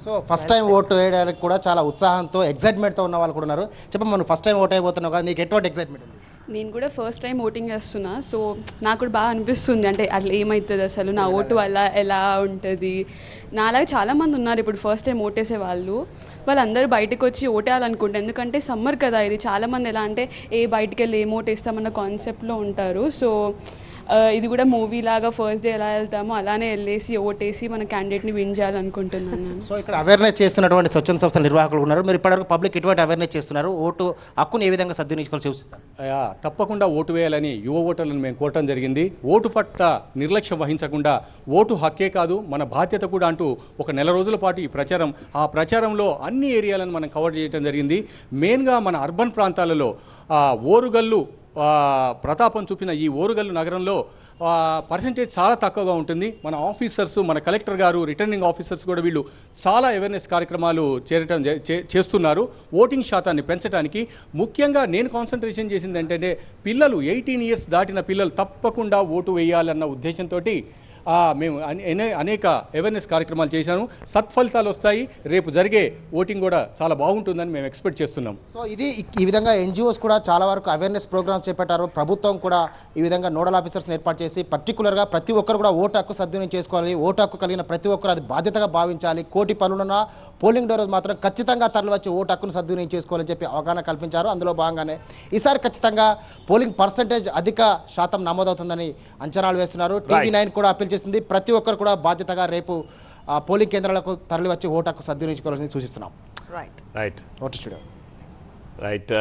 So first time vote వేయడానికి కూడా చాలా ఉత్సాహంతో ఎగ్జైట్మెంట్తో ఉన్న వాళ్ళు కూడా ఉన్నారు. చెప్పండి, మనం ఫస్ట్ టైం ఓటు అయిపోతున్నావు కదా, నీకు ఎటువంటి ఎగ్జైట్మెంట్ ఉంది? నేను కూడా ఫస్ట్ టైం ఓటింగ్ చేస్తున్నా, సో నాకు కూడా బాగా అనిపిస్తుంది. అంటే అట్లా ఏమవుతుంది అసలు, నా ఓటు వల్ల ఎలా ఉంటుంది. నాలాగా చాలామంది ఉన్నారు ఇప్పుడు ఫస్ట్ టైం ఓటేసే వాళ్ళందరూ బయటకు వచ్చి ఓటేయాలనుకుంటారు. ఎందుకంటే సమ్మర్ కదా ఇది, చాలామంది ఎలా అంటే బయటికి వెళ్ళి ఏం ఓటేస్తామన్న కాన్సెప్ట్లో ఉంటారు. సో ఇది కూడా మూవీ లాగా ఫస్ట్ డే ఎలా వెళ్తామో అలానే వెళ్ళేసి ఓటేసి మన క్యాండిడేట్ని విన్ చేయాలనుకుంటున్నాను. సో ఇక్కడ అవేర్నెస్ చేస్తున్నటువంటి స్వచ్ఛంద సంస్థల నిర్వాహకులు ఉన్నారు. మీరు ఇప్పటివరకు పబ్లిక్ ఎటువంటి అవేర్నెస్ చేస్తున్నారు? ఓటు హక్కును ఏ విధంగా సద్వినియోగించుకోవాలని చూస్తారు? తప్పకుండా ఓటు వేయాలని యువ ఓటర్లను మేము కోరటం జరిగింది. ఓటు పట్ల నిర్లక్ష్యం వహించకుండా ఓటు హక్కే కాదు మన బాధ్యత కూడా అంటూ ఒక నెల రోజుల పాటు ఈ ప్రచారం, ఆ ప్రచారంలో అన్ని ఏరియాలను మనం కవర్ చేయడం జరిగింది. మెయిన్గా మన అర్బన్ ప్రాంతాలలో ఓరుగల్లు ప్రతాపం చూపిన ఈ ఓరుగల్లు నగరంలో పర్సంటేజ్ చాలా తక్కువగా ఉంటుంది. మన ఆఫీసర్స్, మన కలెక్టర్ గారు, రిటర్నింగ్ ఆఫీసర్స్ కూడా వీళ్ళు చాలా అవేర్నెస్ కార్యక్రమాలు చేస్తున్నారు. ఓటింగ్ శాతాన్ని పెంచడానికి ముఖ్యంగా నేను కాన్సన్ట్రేషన్ చేసింది ఏంటంటే పిల్లలు 18 ఇయర్స్ దాటిన పిల్లలు తప్పకుండా ఓటు వేయాలన్న ఉద్దేశంతో మేము అనేక అవేర్నెస్ కార్యక్రమాలు చేశాను. సత్ఫలితాలు వస్తాయి. రేపు జరిగే ఓటింగ్ కూడా చాలా బాగుంటుందని మేము ఎక్స్పెక్ట్ చేస్తున్నాం. సో ఈ విధంగా ఎన్జిఓస్ కూడా చాలా వరకు అవేర్నెస్ ప్రోగ్రామ్స్ చేపట్టారు. ప్రభుత్వం కూడా ఈ విధంగా నోడల్ ఆఫీసర్స్ని ఏర్పాటు చేసి పర్టికులర్గా ప్రతి ఒక్కరు కూడా ఓటు హక్కు సద్వినియోగం చేసుకోవాలి. ఓటు హక్కు కలిగిన ప్రతి ఒక్కరు అది బాధ్యతగా భావించాలి. కోటి పనులున్న పోలింగ్ డే రోజు మాత్రం ఖచ్చితంగా తరలివచ్చి ఓటు హక్కును సద్వినియోగం చేసుకోవాలని చెప్పి అవగాహన కల్పించారు. అందులో భాగంగానే ఈసారి ఖచ్చితంగా పోలింగ్ పర్సంటేజ్ అధిక శాతం నమోదవుతుందని అంచనాలు వేస్తున్నారు. TV9 కూడా అప్పీల్ చేస్తుంది. ప్రతి ఒక్కరు కూడా బాధ్యతగా రేపు పోలింగ్ కేంద్రాలకు తరలివచ్చి ఓటు హక్కు సద్వినియోగించుకోవాలని సూచిస్తున్నాం. రైట్.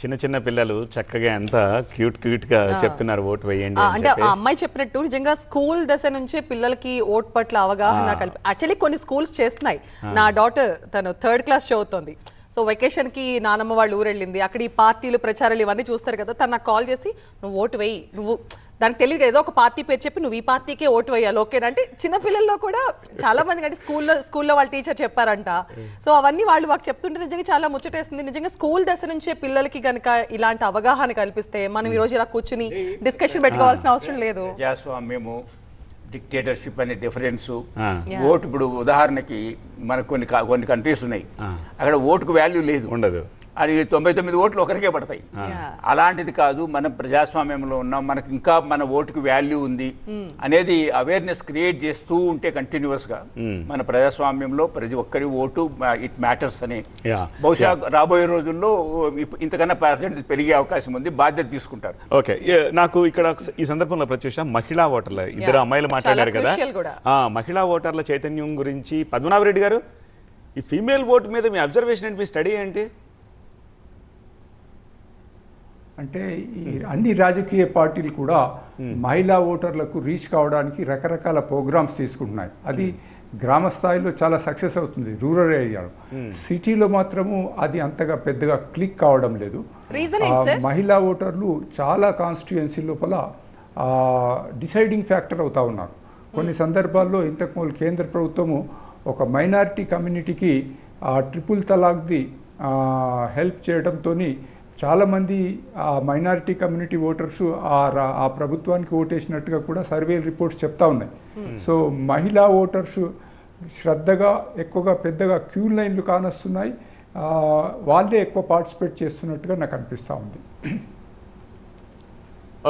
చిన్న చిన్న పిల్లలు చక్కగా ఎంత క్యూట్గా చెప్తున్నారు ఓటు వేయండి అంటే ఆ అమ్మాయి చెప్పినట్టు నిజంగా స్కూల్ దశ నుంచే పిల్లలకి ఓటు పట్ల అవగాహన కలిపి యాక్చువల్లీ కొన్ని స్కూల్స్ చేస్తున్నాయి. నా డాటర్ తను 3rd క్లాస్ చదువుతుంది. సో వెకేషన్కి నానమ్మ వాళ్ళు ఊరు వెళ్ళింది. అక్కడ ఈ పార్టీలు ప్రచారాలు ఇవన్నీ చూస్తారు కదా, తను నాకు కాల్ చేసి నువ్వు ఓటు వేయి, నువ్వు దానికి తెలియదు ఏదో ఒక పార్టీ పేరు చెప్పి నువ్వు ఈ పార్టీకే ఓటు వేయాలి ఓకేనా అంటే చిన్నపిల్లల్లో కూడా చాలా మంది అంటే స్కూల్లో వాళ్ళ టీచర్ చెప్పారంట. సో అవన్నీ వాళ్ళు మాకు చెప్తుంటే నిజంగా చాలా ముచ్చటేస్తుంది. నిజంగా స్కూల్ దశ నుంచే పిల్లలకి కనుక ఇలాంటి అవగాహన కల్పిస్తే మనం ఈ రోజు ఇలా కూర్చుని డిస్కషన్ పెట్టుకోవాల్సిన అవసరం లేదు. ప్రజాస్వామ్యము, డిక్టేటర్షిప్ అనే డిఫరెన్స్. ఓటు ఇప్పుడు ఉదాహరణకి మనకు కొన్ని కంట్రీస్ ఉన్నాయి, అక్కడ ఓటుకు వాల్యూ లేదు, ఉండదు. అది 99 ఓట్లు ఒకరికే పడతాయి. అలాంటిది కాదు, మనం ప్రజాస్వామ్యంలో ఉన్నాం, మనకు ఇంకా మన ఓటుకు వాల్యూ ఉంది అనేది అవేర్నెస్ క్రియేట్ చేస్తూ ఉంటే కంటిన్యూస్గా మన ప్రజాస్వామ్యంలో ప్రతి ఒక్కరి ఓటు ఇట్ మ్యాటర్స్ అని బహుశా రాబోయే రోజుల్లో ఇంతకన్నా పర్సెంట్ పెరిగే అవకాశం ఉంది. బాధ్యత తీసుకుంటారు. ఓకే, నాకు ఇక్కడ ఈ సందర్భంలో ప్రత్యూష మహిళా ఓటర్ల ఇద్దరు అమ్మాయిలు మాట్లాడారు కదా, మహిళా ఓటర్ల చైతన్యం గురించి పద్మనాభరెడ్డి గారు ఈ ఫీమేల్ ఓటు మీద మీ అబ్జర్వేషన్ ఏంటి, మీ స్టడీ ఏంటి? అంటే ఈ అన్ని రాజకీయ పార్టీలు కూడా మహిళా ఓటర్లకు రీచ్ కావడానికి రకరకాల ప్రోగ్రామ్స్ తీసుకుంటున్నాయి. అది గ్రామ స్థాయిలో చాలా సక్సెస్ అవుతుంది, రూరల్ ఏరియాలో. సిటీలో మాత్రము అది అంతగా పెద్దగా క్లిక్ కావడం లేదు. మహిళా ఓటర్లు చాలా కాన్స్టిట్యుయెన్సీ లోపల డిసైడింగ్ ఫ్యాక్టర్ అవుతా ఉన్నారు. కొన్ని సందర్భాల్లో ఇంతకుముందు కేంద్ర ప్రభుత్వము ఒక మైనారిటీ కమ్యూనిటీకి ట్రిపుల్ తలాక్ది హెల్ప్ చేయడంతో చాలామంది ఆ మైనారిటీ కమ్యూనిటీ ఓటర్స్ ఆ ప్రభుత్వానికి ఓటేసినట్టుగా కూడా సర్వే రిపోర్ట్స్ చెప్తా ఉన్నాయి. సో మహిళా ఓటర్స్ శ్రద్ధగా ఎక్కువగా పెద్దగా క్యూ లైన్లు కానొస్తున్నాయి. వాళ్ళే ఎక్కువ పార్టిసిపేట్ చేస్తున్నట్టుగా నాకు అనిపిస్తూ ఉంది.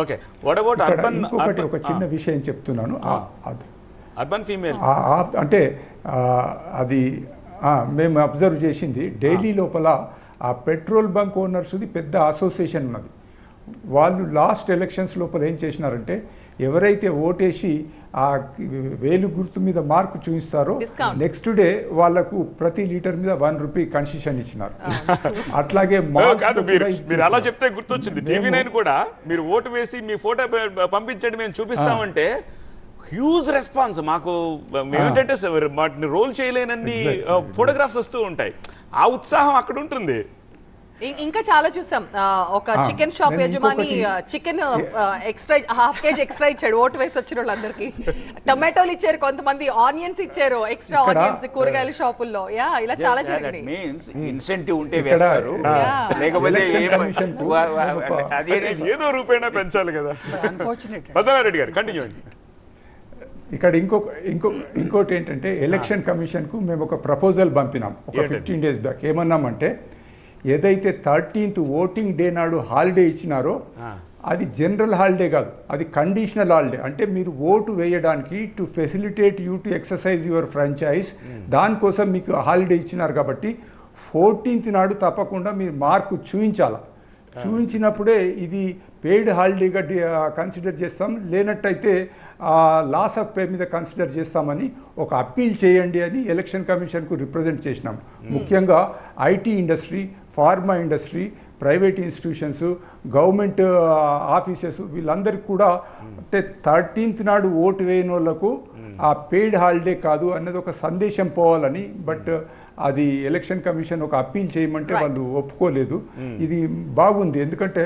Okay, what about urban? ఇంకొకటి ఒక చిన్న విషయం చెప్తున్నాను. అర్బన్ ఫీమేల్ అంటే అది మేము అబ్జర్వ్ చేసింది, ఢిల్లీ లోపల ఆ పెట్రోల్ బంక్ ఓనర్స్ది పెద్ద అసోసియేషన్ ఉన్నది. వాళ్ళు లాస్ట్ ఎలక్షన్స్ లోపల ఏం చేసినారంటే, ఎవరైతే ఓటేసి ఆ వేలు గుర్తు మీద మార్కు చూపిస్తారో నెక్స్ట్ డే వాళ్ళకు ప్రతి లీటర్ మీద 1 రూపీ కన్సెషన్ ఇచ్చినారు. అట్లాగే మీరు అలా చెప్తే గుర్తొచ్చింది, TV9 కూడా మీరు ఓటు వేసి మీ ఫోటో పంపించండి మేము చూపిస్తామంటే హ్యూజ్ రెస్పాన్స్. మాకు ఏంటంటే వాటిని రోల్ చేయలేనన్ని ఫోటోగ్రాఫ్స్ వస్తూ ఉంటాయి. ఆ ఉత్సాహం అక్కడ ఉంటుంది. ఇంకా చాలా చూసాం. ఒక చికెన్ షాప్ యజమాని చికెన్ ఎక్స్ట్రా ½ కేజీ ఎక్స్ట్రా ఇచ్చాడు ఓటు వేసి వచ్చిన వాళ్ళందరికీ. టమాటోలు ఇచ్చారు, కొంతమంది ఆనియన్స్ ఇచ్చారు, ఎక్స్ట్రా ఆనియన్స్ కూరగాయల షాపుల్లో. ఇలా చాలా జరిగింది. ఇన్సెంటివ్ ఉంటే వేస్తారు, లేకపోతే ఏదో రూపేణా పెంచాలి కదా. పద్మనారెడ్డి గారు కంటిన్యూ అండి. ఇక్కడ ఇంకోటి ఏంటంటే, ఎలక్షన్ కమిషన్కు మేము ఒక ప్రపోజల్ పంపినాం ఒక 15 days బ్యాక్. ఏమన్నామంటే, ఏదైతే 13th ఓటింగ్ డే నాడు హాలిడే ఇచ్చినారో అది జనరల్ హాలిడే కాదు, అది కండిషనల్ హాలిడే. అంటే మీరు ఓటు వేయడానికి to facilitate you to exercise your franchise, దానికోసం మీకు హాలిడే ఇచ్చినారు కాబట్టి 14th నాడు తప్పకుండా మీరు మార్కు చూపించాలి. చూపించినప్పుడే ఇది పెయిడ్ హాలిడేగా కన్సిడర్ చేస్తాం, లేనట్టయితే లాస్ ఆఫ్ పే మీద కన్సిడర్ చేస్తామని ఒక అప్పీల్ చేయండి అని ఎలక్షన్ కమిషన్కు రిప్రజెంట్ చేసినాం. ముఖ్యంగా IT industry, pharma industry, private institutions, government offices, వీళ్ళందరికీ కూడా అంటే 13th నాడు ఓటు వేయని వాళ్ళకు ఆ పెయిడ్ హాలిడే కాదు అన్నది ఒక సందేశం పోవాలని. బట్ అది ఎలక్షన్ కమిషన్ ఒక అప్పీల్ చేయమంటే వాళ్ళు ఒప్పుకోలేదు. ఇది బాగుంది, ఎందుకంటే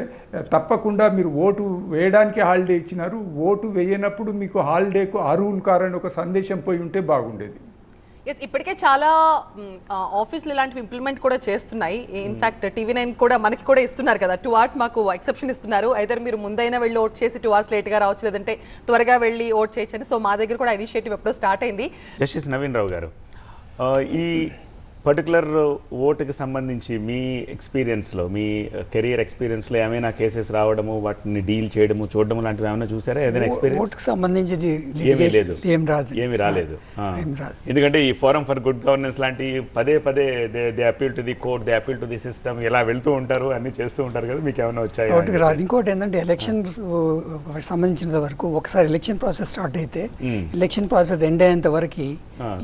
తప్పకుండా మీరు ఓటు వేయడానికి హాలిడే ఇచ్చినారు, ఓటు వేయనప్పుడు మీకు హాలిడేకు అర్హులు కారని ఒక సందేశం పోయి ఉంటే బాగుండేది. ఇప్పటికే చాలా ఆఫీసులు ఇలాంటివి ఇంప్లిమెంట్ కూడా చేస్తున్నాయి. ఇన్ఫాక్ట్ TV9 కూడా మనకి కూడా ఇస్తున్నారు కదా, 2 hours మాకు ఎక్సెప్షన్ ఇస్తున్నారు. అయితే మీరు ముందైనా వెళ్ళి ఓట్ చేసి 2 hours లేట్గా రావచ్చు, లేదంటే త్వరగా వెళ్ళి ఓట్ చేయొచ్చని. సో మా దగ్గర కూడా ఇనిషియేటివ్ ఎప్పుడో స్టార్ట్ అయింది. జస్టిస్ నవీన్ రావు గారు, ఈ పర్టికులర్ ఓటుకి సంబంధించి మీ ఎక్స్పీరియన్స్లో, మీ కెరియర్ ఎక్స్పీరియన్స్లో ఏమైనా కేసెస్ రావడము, వాటిని డీల్ చేయడము, చూడడము లాంటివి ఏమైనా చూసారా? ఏదైనా ఎక్స్పీరియన్స్? ఓటుకు సంబంధించి ఏమీ రాలేదు. ఎందుకంటే ఈ ఫోరం ఫర్ గుడ్ గవర్నెన్స్ లాంటి పదే they appeal to the court, they appeal to the system, ఇలా వెళ్తూ ఉంటారు, అన్ని చేస్తూ ఉంటారు కదా, మీకు ఏమైనా వచ్చాయి? ఓటుకు రాదు. ఇంకోటి ఏంటంటే, ఎలక్షన్ సంబంధించిన వరకు ఒకసారి ఎలక్షన్ ప్రాసెస్ స్టార్ట్ అయితే ఎలక్షన్ ప్రాసెస్ ఎండ్ అయ్యేంత వరకు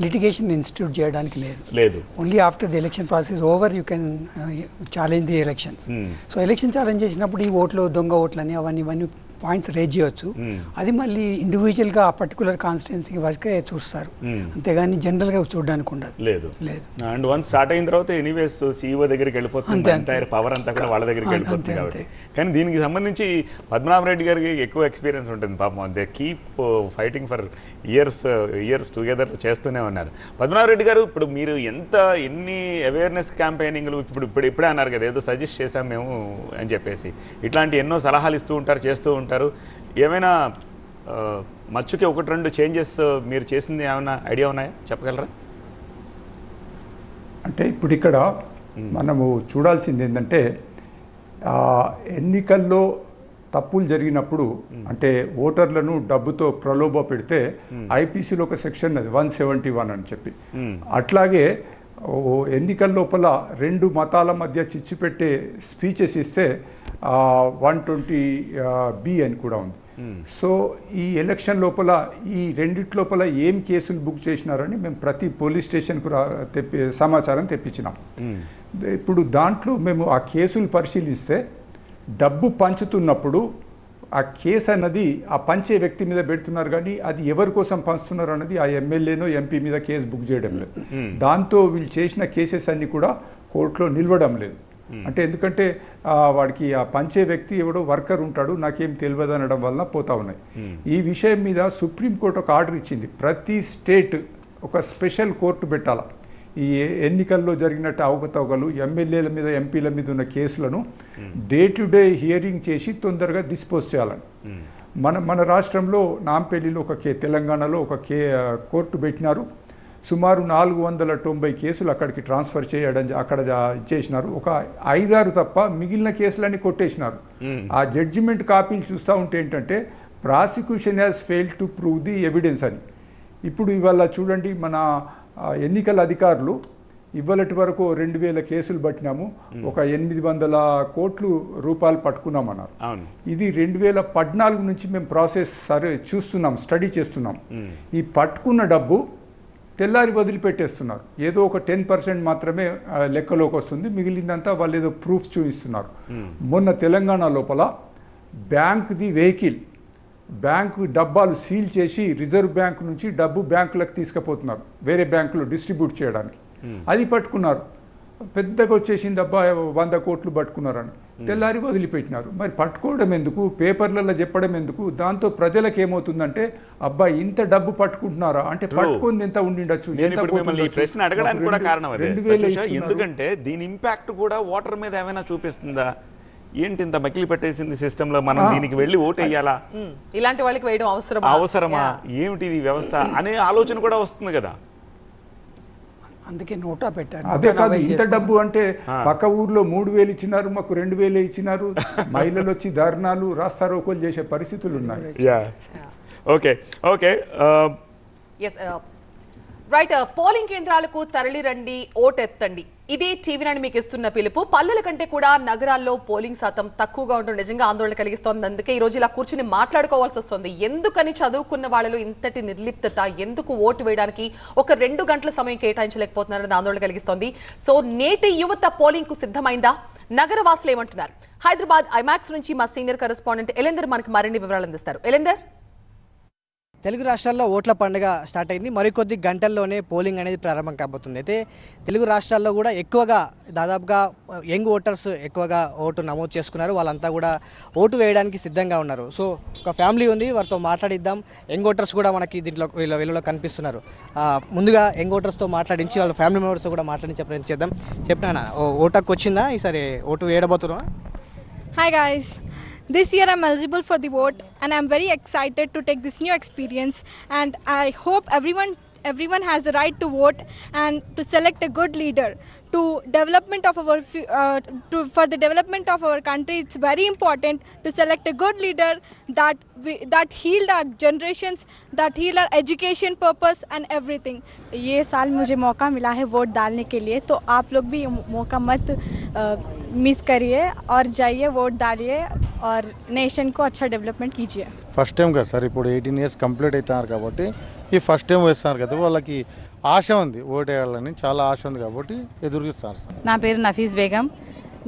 లిటిగేషన్ ఇన్స్టిట్యూట్ చేయడానికి లేదు. Only after the election process is over you can challenge the elections. So election challenge చేసినప్పుడు ఈ ఓట్లు దొంగ ఓట్లని అవన్నీ పాయింట్స్ రేజ్ చేయొచ్చు. అది మళ్ళీ ఇండివిజువల్గా ఆ పర్టికులర్ కాన్స్టిట్యున్సీ వరకే చూస్తారు, అంతేగాని జనరల్గా చూడడానికి ఉండదు. లేదు. అండ్ వన్స్ స్టార్ట్ అయిన తర్వాత ఎనీవేస్ CEO దగ్గరికి వెళ్ళిపోతుంది, ఎంటైర్ పవర్ అంతా కూడా వాళ్ళ దగ్గరికి వెళ్ళిపోతుంది కాబట్టి. కానీ దీనికి సంబంధించి పద్మనాభరెడ్డి గారికి ఎక్కువ ఎక్స్పీరియన్స్ ఉంటుంది పాపం. They keep fighting for years together చేస్తూనే ఉన్నారు. పద్మనాభరెడ్డి గారు, ఇప్పుడు మీరు ఎన్ని అవేర్నెస్ క్యాంపెయినింగ్లు ఇప్పుడే అన్నారు కదా, ఏదో సజెస్ట్ చేశాం మేము అని చెప్పేసి, ఇట్లాంటి ఎన్నో సలహాలు ఇస్తూ ఉంటారు, చేస్తూ ఉంటారు. ఏమైనా మచ్చుకి 1-2 చేంజెస్ మీరు చేసింది ఏమైనా ఐడియా ఉన్నాయా, చెప్పగలరా? అంటే ఇప్పుడు ఇక్కడ మనము చూడాల్సింది ఏంటంటే, ఎన్నికల్లో తప్పులు జరిగినప్పుడు అంటే ఓటర్లను డబ్బుతో ప్రలోభ పెడితే ఐపీసీలో ఒక సెక్షన్ అది 171 అని చెప్పి, అట్లాగే ఎన్నికల లోపల 2 మతాల మధ్య చిచ్చు పెట్టే స్పీచెస్ ఇస్తే 120B అని కూడా ఉంది. సో ఈ ఎలక్షన్ లోపల ఈ రెండిటి లోపల ఏం కేసులు బుక్ చేసినారని మేము ప్రతి పోలీస్ స్టేషన్కు సమాచారం తెప్పించినాం. ఇప్పుడు దాంట్లో మేము ఆ కేసులు పరిశీలిస్తే డబ్బు పంచుతున్నప్పుడు ఆ కేసు అన్నది ఆ పంచే వ్యక్తి మీద పెడుతున్నారు, కానీ అది ఎవరి కోసం పంచుతున్నారు అన్నది ఆ ఎమ్మెల్యేనో ఎంపీ మీద కేసు బుక్ చేయడం లేదు. దాంతో వీళ్ళు చేసిన కేసెస్ అన్నీ కూడా కోర్టులో నిలవడం లేదు. అంటే ఎందుకంటే వాడికి ఆ పంచే వ్యక్తి ఎవడో వర్కర్ ఉంటాడు, నాకేం తెలియదు అనడం వలన పోతా ఉన్నాయి. ఈ విషయం మీద సుప్రీంకోర్టు ఒక ఆర్డర్ ఇచ్చింది, ప్రతి స్టేట్ ఒక స్పెషల్ కోర్టు పెట్టాలి. ఈ ఎన్నికల్లో జరిగినట్టు అవకతవకలు, ఎమ్మెల్యేల మీద ఎంపీల మీద ఉన్న కేసులను డే టు డే హియరింగ్ చేసి తొందరగా డిస్పోజ్ చేయాలని. మన రాష్ట్రంలో నాంపల్లిలో తెలంగాణలో ఒక కోర్టు పెట్టినారు. సుమారు 490 కేసులు అక్కడికి ట్రాన్స్ఫర్ చేయడం అక్కడ చేసినారు. ఒక 5-6 తప్ప మిగిలిన కేసులన్నీ కొట్టేసినారు. ఆ జడ్జిమెంట్ కాపీలు చూస్తూ ఉంటే ఏంటంటే prosecution has failed to prove the evidence అని. ఇప్పుడు ఇవాళ చూడండి, మన ఎన్నికల అధికారులు ఇవాళటి వరకు 2000 కేసులు పట్టినాము, ఒక 800 కోట్లు రూపాయలు పట్టుకున్నామన్నారు. ఇది 2014 నుంచి మేము ప్రాసెస్ చూస్తున్నాం, స్టడీ చేస్తున్నాం. ఈ పట్టుకున్న డబ్బు తెల్లారి వదిలిపెట్టేస్తున్నారు. ఏదో ఒక 10% మాత్రమే లెక్కలోకి వస్తుంది, మిగిలిందంతా వాళ్ళు ఏదో ప్రూఫ్ చూపిస్తున్నారు. మొన్న తెలంగాణ లోపల బ్యాంక్ది వెహికల్, బ్యాంకు డబ్బాలు సీల్ చేసి రిజర్వ్ బ్యాంక్ నుంచి డబ్బు బ్యాంకులకు తీసుకుపోతున్నారు, వేరే బ్యాంకులో డిస్ట్రిబ్యూట్ చేయడానికి. అది పట్టుకున్నారు. పెద్దగా వచ్చేసింది, అబ్బా 100 కోట్లు పట్టుకున్నారని. తెల్లారి వదిలిపెట్టినారు. మరి పట్టుకోవడం ఎందుకు, పేపర్లలో చెప్పడం ఎందుకు? దాంతో ప్రజలకు ఏమవుతుందంటే, అబ్బా ఇంత డబ్బు పట్టుకుంటున్నారా అంటే పట్టుకుంది ఎంత ఉండిండొచ్చు. ఈ ప్రశ్న అడగడానికి కూడా కారణం అదే, ఎందుకంటే దీని ఇంపాక్ట్ కూడా ఓటర్ మీద ఏమైనా చూపిస్తుందా? ఏంటి ఇంత మకిలి పెట్టేసింది సిస్టంలో, మనం దీనికి వెళ్ళి ఓటు వేయాలా, ఇలాంటి వాళ్ళకి వేయడం అవసరమా, ఏమిటి వ్యవస్థ అనే ఆలోచన కూడా వస్తుంది కదా. అందుకే నోటా పెట్టారు. అదే కాదు, ఇంత డబ్బు అంటే పక్క ఊర్లో 3000 ఇచ్చినారు, మాకు 2000 ఇచ్చినారు. మహిళలు వచ్చి ధర్నాలు, రాస్తారోకోలు చేసే పరిస్థితులు ఉన్నాయి. Okay okay right. పోలింగ్ కేంద్రాలకు తరలి రండి, ఓటెత్తండి, ఇదే టీవీ9 మీకు ఇస్తున్న పిలుపు. పల్లెల కంటే కూడా నగరాల్లో పోలింగ్ శాతం తక్కువగా ఉండడం నిజంగా ఆందోళన కలిగిస్తోంది. అందుకే ఈ రోజు ఇలా కూర్చుని మాట్లాడుకోవాల్సి వస్తుంది. ఎందుకని చదువుకున్న వాళ్ళలో ఇంతటి నిర్లిప్తత, ఎందుకు ఓటు వేయడానికి ఒక 2 గంటల సమయం కేటాయించలేకపోతున్నారని ఆందోళన కలిగిస్తోంది. సో నేటి యువత పోలింగ్ కు సిద్ధమైందా? నగర వాసులు ఏమంటున్నారు? హైదరాబాద్ ఐమాక్స్ నుంచి మా సీనియర్ కరెస్పాండెంట్ ఎలెందర్ మనకు మరిన్ని వివరాలు అందిస్తారు. ఎలెందర్. తెలుగు రాష్ట్రాల్లో ఓట్ల పండుగ స్టార్ట్ అయింది. మరికొద్ది గంటల్లోనే పోలింగ్ అనేది ప్రారంభం కాబోతుంది. అయితే తెలుగు రాష్ట్రాల్లో కూడా ఎక్కువగా దాదాపుగా యంగ్ ఓటర్స్ ఎక్కువగా ఓటు నమోదు చేసుకున్నారు. వాళ్ళంతా కూడా ఓటు వేయడానికి సిద్ధంగా ఉన్నారు. సో ఒక ఫ్యామిలీ ఉంది, వారితో మాట్లాడిద్దాం. యంగ్ ఓటర్స్ కూడా మనకి దీంట్లో వీళ్ళలో కనిపిస్తున్నారు. ముందుగా యంగ్ ఓటర్స్తో మాట్లాడించి వాళ్ళ ఫ్యామిలీ మెంబర్స్తో కూడా మాట్లాడించే ప్రయత్నం చేద్దాం. చెప్పినా ఓటుకు వచ్చిందా, ఈసారి ఓటు వేయబోతున్నా? Hi guys, this year I'm eligible for the vote and I'm very excited to take this new experience, and I hope everyone has the right to vote and to select a good leader to development of our for the development of our country. It's very important to select a good leader that healed our generations, that heal our education purpose and everything. ये साल मुझे मौका मिला है vote डालने के लिए, तो आप लोग भी मौका मत मिस करिए और जाइए वोट डालिए और नेशन को अच्छा डेवलपमेंट कीजिए. ఫస్ట్ టైం కదా సార్, ఇప్పుడు 18 years కంప్లీట్ అవుతున్నారు కాబట్టి ఈ ఫస్ట్ టైం వేస్తున్నారు కదా, వాళ్ళకి ఆశ ఉంది, ఓటు వేయాలని చాలా ఆశ ఉంది కాబట్టి ఎదురు చూస్తారు సార్. నా పేరు నఫీస్ బేగం.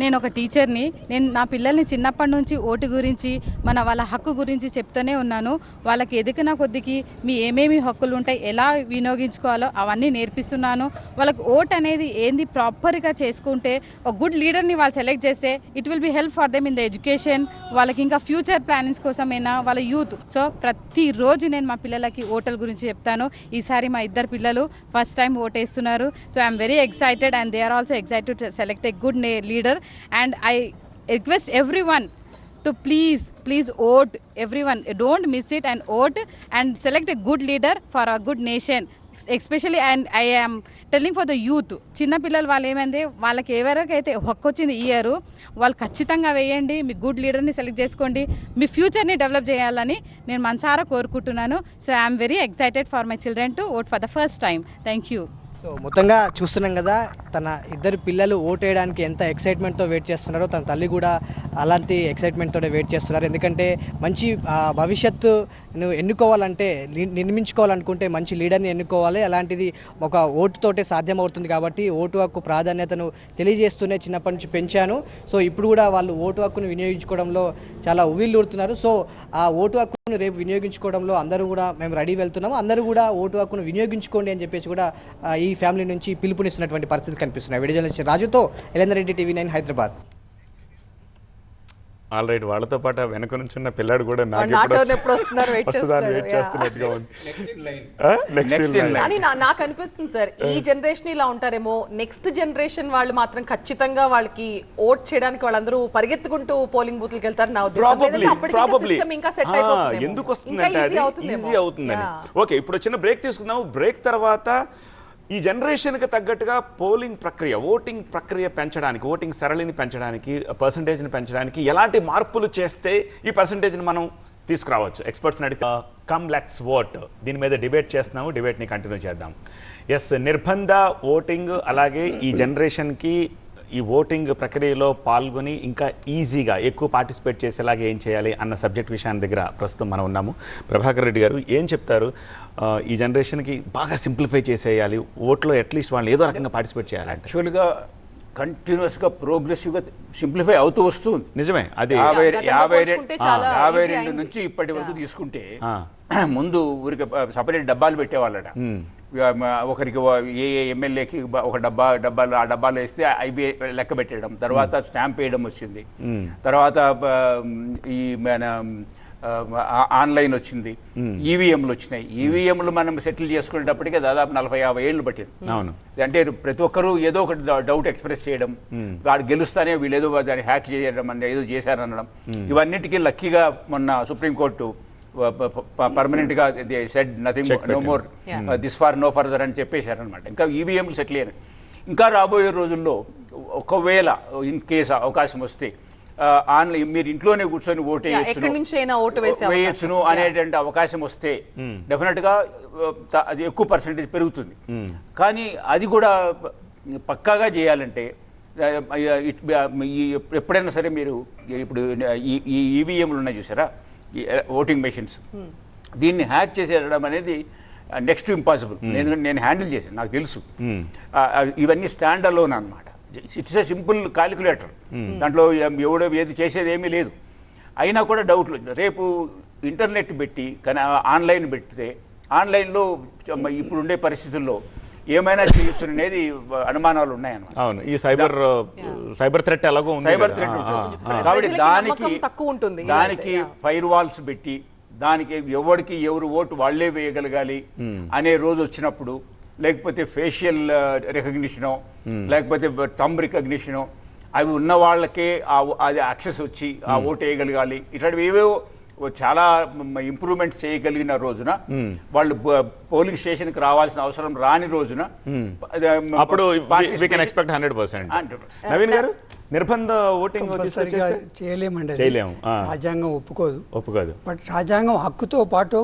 నేను ఒక టీచర్ని. నేను నా పిల్లల్ని చిన్నప్పటి నుంచి ఓటు గురించి, వాళ్ళ హక్కు గురించి చెప్తూనే ఉన్నాను. వాళ్ళకి ఎదిగిన కొద్దికి మీ ఏమేమి హక్కులు ఉంటాయి, ఎలా వినియోగించుకోవాలో అవన్నీ నేర్పిస్తున్నాను. వాళ్ళకి ఓట్ అనేది ఏంది ప్రాపర్గా చేసుకుంటే, ఒక గుడ్ లీడర్ని వాళ్ళు సెలెక్ట్ చేస్తే it will be help for them in the education. వాళ్ళకి ఇంకా ఫ్యూచర్ ప్లానింగ్స్ కోసమైనా వాళ్ళ యూత్. సో ప్రతిరోజు నేను మా పిల్లలకి ఓటల గురించి చెప్తాను. ఈసారి మా 2 పిల్లలు ఫస్ట్ టైం ఓటేస్తున్నారు. So I'm very excited and they are also excited to select a good leader. And I request everyone to please vote. Everyone, don't miss it and vote and select a good leader for a good nation. Especially, and I am telling for the youth, చిన్న పిల్లలు వాళ్ళు ఏమైంది, వాళ్ళకి ఎవరికైతే హక్కు వచ్చింది ఈ year, వాళ్ళు ఖచ్చితంగా వేయండి. మీ గుడ్ లీడర్ని సెలెక్ట్ చేసుకోండి. మీ ఫ్యూచర్ని డెవలప్ చేయాలని నేను మనసారా కోరుకుంటున్నాను. So I'm very excited for my children to vote for the first time. Thank you. So మొత్తంగా చూస్తున్నాం కదా, తన 2 పిల్లలు ఓటు వేయడానికి ఎంత ఎక్సైట్మెంట్తో వెయిట్ చేస్తున్నారో, తన తల్లి కూడా అలాంటి ఎక్సైట్మెంట్తో వెయిట్ చేస్తున్నారు. ఎందుకంటే మంచి భవిష్యత్తు నువ్వు ఎన్నుకోవాలంటే, నిర్మించుకోవాలనుకుంటే మంచి లీడర్ని ఎన్నుకోవాలి. అలాంటిది ఒక ఓటుతోటే సాధ్యమవుతుంది. కాబట్టి ఓటు హక్కు ప్రాధాన్యతను తెలియజేస్తూనే చిన్నప్పటి నుంచి పెంచాను. సో ఇప్పుడు కూడా వాళ్ళు ఓటు హక్కును వినియోగించుకోవడంలో చాలా ఉవ్విళ్ళూరుతున్నారు. సో ఆ ఓటు హక్కును రేపు వినియోగించుకోవడంలో అందరూ కూడా మేము రెడీ వెళ్తున్నాము. అందరూ కూడా ఓటు హక్కును వినియోగించుకోండి అని చెప్పేసి కూడా ఈ ఫ్యామిలీ నుంచి పిలుపునిస్తున్నటువంటి పరిస్థితి కనిపిస్తున్నాయి. వీడియో జర్నలిస్ట్ రాజుతో ఎలెందర్ రెడ్డి, టీవీ9 హైదరాబాద్. ఆల్రైట్, వాళ్ళతో పాటు వెనక నుంచి ఉన్న పిల్లాడు కూడా నాకు అనిపిస్తుంది సార్, ఈ జనరేషన్ ఇలా ఉంటారేమో, నెక్స్ట్ జనరేషన్ వాళ్ళు మాత్రం ఖచ్చితంగా వాళ్ళకి ఓట్ చేయడానికి వాళ్ళందరూ పరిగెత్తుకుంటూ పోలింగ్ బూత్లకు వెళ్తారు. నా ఉద్దేశం ఇంకా సెట్ అయిపోతుంది. ఎందుకు వస్తుందంటే ఈజీ అవుతుందని. ఓకే, ఇప్పుడు చిన్న బ్రేక్ తీసుకుందాము. బ్రేక్ తర్వాత ఈ జనరేషన్కి తగ్గట్టుగా పోలింగ్ ప్రక్రియ, ఓటింగ్ ప్రక్రియ పెంచడానికి, ఓటింగ్ సరళిని పెంచడానికి, పర్సంటేజ్ని పెంచడానికి ఎలాంటి మార్పులు చేస్తే ఈ పర్సంటేజ్ని మనం తీసుకురావచ్చు? ఎక్స్పర్ట్స్ని అడిగి కమ్ లెట్స్ ఓట్ దీని మీద డిబేట్ చేస్తున్నాము. డిబేట్ని కంటిన్యూ చేద్దాం. ఎస్, నిర్బంధ ఓటింగ్ అలాగే ఈ జనరేషన్కి ఈ ఓటింగ్ ప్రక్రియలో పాల్గొని ఇంకా ఈజీగా ఎక్కువ పార్టిసిపేట్ చేసేలాగా ఏం చేయాలి అన్న సబ్జెక్ట్ విషయాన్ని దగ్గర ప్రస్తుతం మనం ఉన్నాము. ప్రభాకర్ రెడ్డి గారు ఏం చెప్తారు? ఈ జనరేషన్కి బాగా సింప్లిఫై చేసేయాలి, ఓట్లో అట్లీస్ట్ వాళ్ళు ఏదో రకంగా పార్టిసిపేట్ చేయాలి. యాక్చువల్గా కంటిన్యూస్గా ప్రోగ్రెసివ్గా సింప్లిఫై అవుతూ వస్తుంది. నిజమే, అది 52 నుంచి ఇప్పటి వరకు తీసుకుంటే ముందు ఊరికి సపరేట్ డబ్బాలు పెట్టేవాళ్ళట. ఒకరికి ఏ ఎమ్మెల్యేకి ఒక డబ్బాలు ఆ డబ్బాలు వేస్తే ఐబీఐ లెక్క పెట్టేయడం, తర్వాత స్టాంప్ వేయడం వచ్చింది, తర్వాత ఈ మన ఆన్లైన్ వచ్చింది, ఈవీఎంలు వచ్చినాయి. ఈవీఎంలు మనం సెటిల్ చేసుకునేటప్పటికే దాదాపు 40-50 ఏళ్ళు పట్టింది. అవును, అంటే ప్రతి ఒక్కరూ ఏదో ఒకటి డౌట్ ఎక్స్ప్రెస్ చేయడం, వాడు గెలుస్తానే వీళ్ళు ఏదో దాన్ని హ్యాక్ చేయడం అని ఏదో చేశారనడం, ఇవన్నిటికీ లక్కీగా మొన్న సుప్రీంకోర్టు పర్మనెంట్గా said nothing, no more, this far no further అని చెప్పేశారనమాట. ఇంకా ఈవీఎంలు సెటిల్ అయ్యారు. ఇంకా రాబోయే రోజుల్లో ఒకవేళ ఇన్ కేసు అవకాశం వస్తే ఆన్లైన్ మీరు ఇంట్లోనే కూర్చొని వేయచ్చును అనేటువంటి అవకాశం వస్తే డెఫినెట్గా అది ఎక్కువ పర్సెంటేజ్ పెరుగుతుంది. కానీ అది కూడా పక్కాగా చేయాలంటే ఎప్పుడైనా సరే మీరు ఇప్పుడు ఈ ఈవీఎంలు ఉన్నాయి చూసారా, ఈ ఓటింగ్ మెషిన్స్, దీన్ని హ్యాక్ చేసేయడం అనేది నెక్స్ట్ టు ఇంపాసిబుల్. నేను హ్యాండిల్ చేశాను, నాకు తెలుసు. ఇవన్నీ స్టాండ్ అలోన్ అనమాట. It's a simple calculator. దాంట్లో ఎవడో ఏది చేసేది ఏమీ లేదు. అయినా కూడా డౌట్లు. రేపు ఇంటర్నెట్ పెట్టి కానీ ఆన్లైన్ పెడితే ఆన్లైన్లో ఇప్పుడుండే పరిస్థితుల్లో ఏమైనా చేయొచ్చునేది అనుమానాలు ఉన్నాయన్నమాట. అవును, ఈ సైబర్ థ్రెట్ ఎలాగో ఉంది, సైబర్ థ్రెట్ కాబట్టి దానికి ఫైర్ వాల్స్ పెట్టి దానికి ఎవరికి ఎవరు ఓటు వాళ్లే వేయగలగాలి అనే రోజు వచ్చినప్పుడు, లేకపోతే ఫేషియల్ రికగ్నిషనో లేకపోతే థంబ్ రికగ్నిషనో అవి ఉన్న వాళ్ళకే అది యాక్సెస్ వచ్చి ఆ ఓటు వేయగలగాలి. ఇట్లాంటివి ఏవేవో చాలా ఇంప్రూవ్మెంట్ చేయగలిగిన రోజున, వాళ్ళు పోలింగ్ స్టేషన్కి రావాల్సిన అవసరం రాని రోజున అప్పుడు ఎక్స్పెక్ట్ 100%. నవీన్ గారు, నిర్బంధ ఓటింగ్ చేయలేమండి, చేయలేము, రాజ్యాంగం ఒప్పుకోదు. బట్ రాజ్యాంగం హక్కుతో పాటు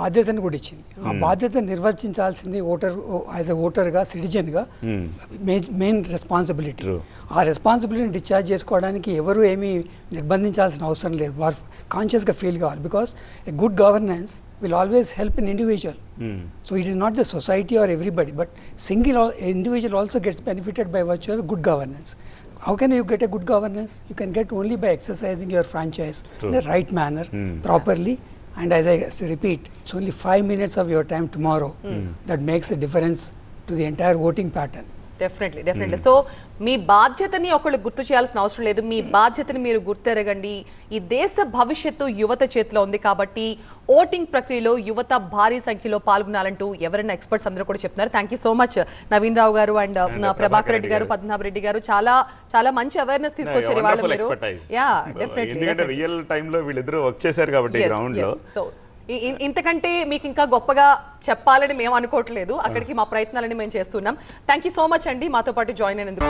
బాధ్యతను కూడా ఇచ్చింది. ఆ బాధ్యతను నిర్వర్తించాల్సింది ఓటర్, యాజ్ ఎ ఓటర్గా, సిటిజన్గా మెయిన్ రెస్పాన్సిబిలిటీ. ఆ రెస్పాన్సిబిలిటీని డిశ్చార్జ్ చేసుకోవడానికి ఎవరు ఏమీ నిర్బంధించాల్సిన అవసరం లేదు. వారు కాన్షియస్గా ఫీల్ కావాలి. Because a good governance will always help an individual. So it is not the society or everybody, but single individual also gets benefited by virtue of good governance. How can you get a good governance? You can get only by exercising your franchise in the right manner, properly. And as I repeat, it's only 5 minutes of your time tomorrow that makes a difference to the entire voting pattern. Definitely. So మీ బాధ్యతని ఒకళ్ళు గుర్తు చేయాల్సిన అవసరం లేదు. మీ బాధ్యతని మీరు గుర్తెరగండి. ఈ దేశ భవిష్యత్తు యువత చేతిలో ఉంది కాబట్టి ఓటింగ్ ప్రక్రియలో యువత భారీ సంఖ్యలో పాల్గొనాలంటూ ఎవరైనా ఎక్స్పర్ట్స్ అందరూ కూడా చెప్తున్నారు. Thank you so much Naveen Rao garu and Prabhakar Reddy గారు, పద్మనాభ రెడ్డి గారు. చాలా చాలా మంచి అవేర్నెస్ తీసుకొచ్చారు వాళ్ళు. రియల్ టైంలో వీళ్ళిద్దరూ వర్క్ చేశారు కాబట్టి గ్రౌండ్ లో. ఇంతకంటే మీకు ఇంకా గొప్పగా చెప్పాలని మేము అనుకోవట్లేదు. అక్కడికి మా ప్రయత్నాలని మేము చేస్తున్నాం. థ్యాంక్ యూ సో మచ్ అండి మాతో పాటు జాయిన్ అయినందుకు.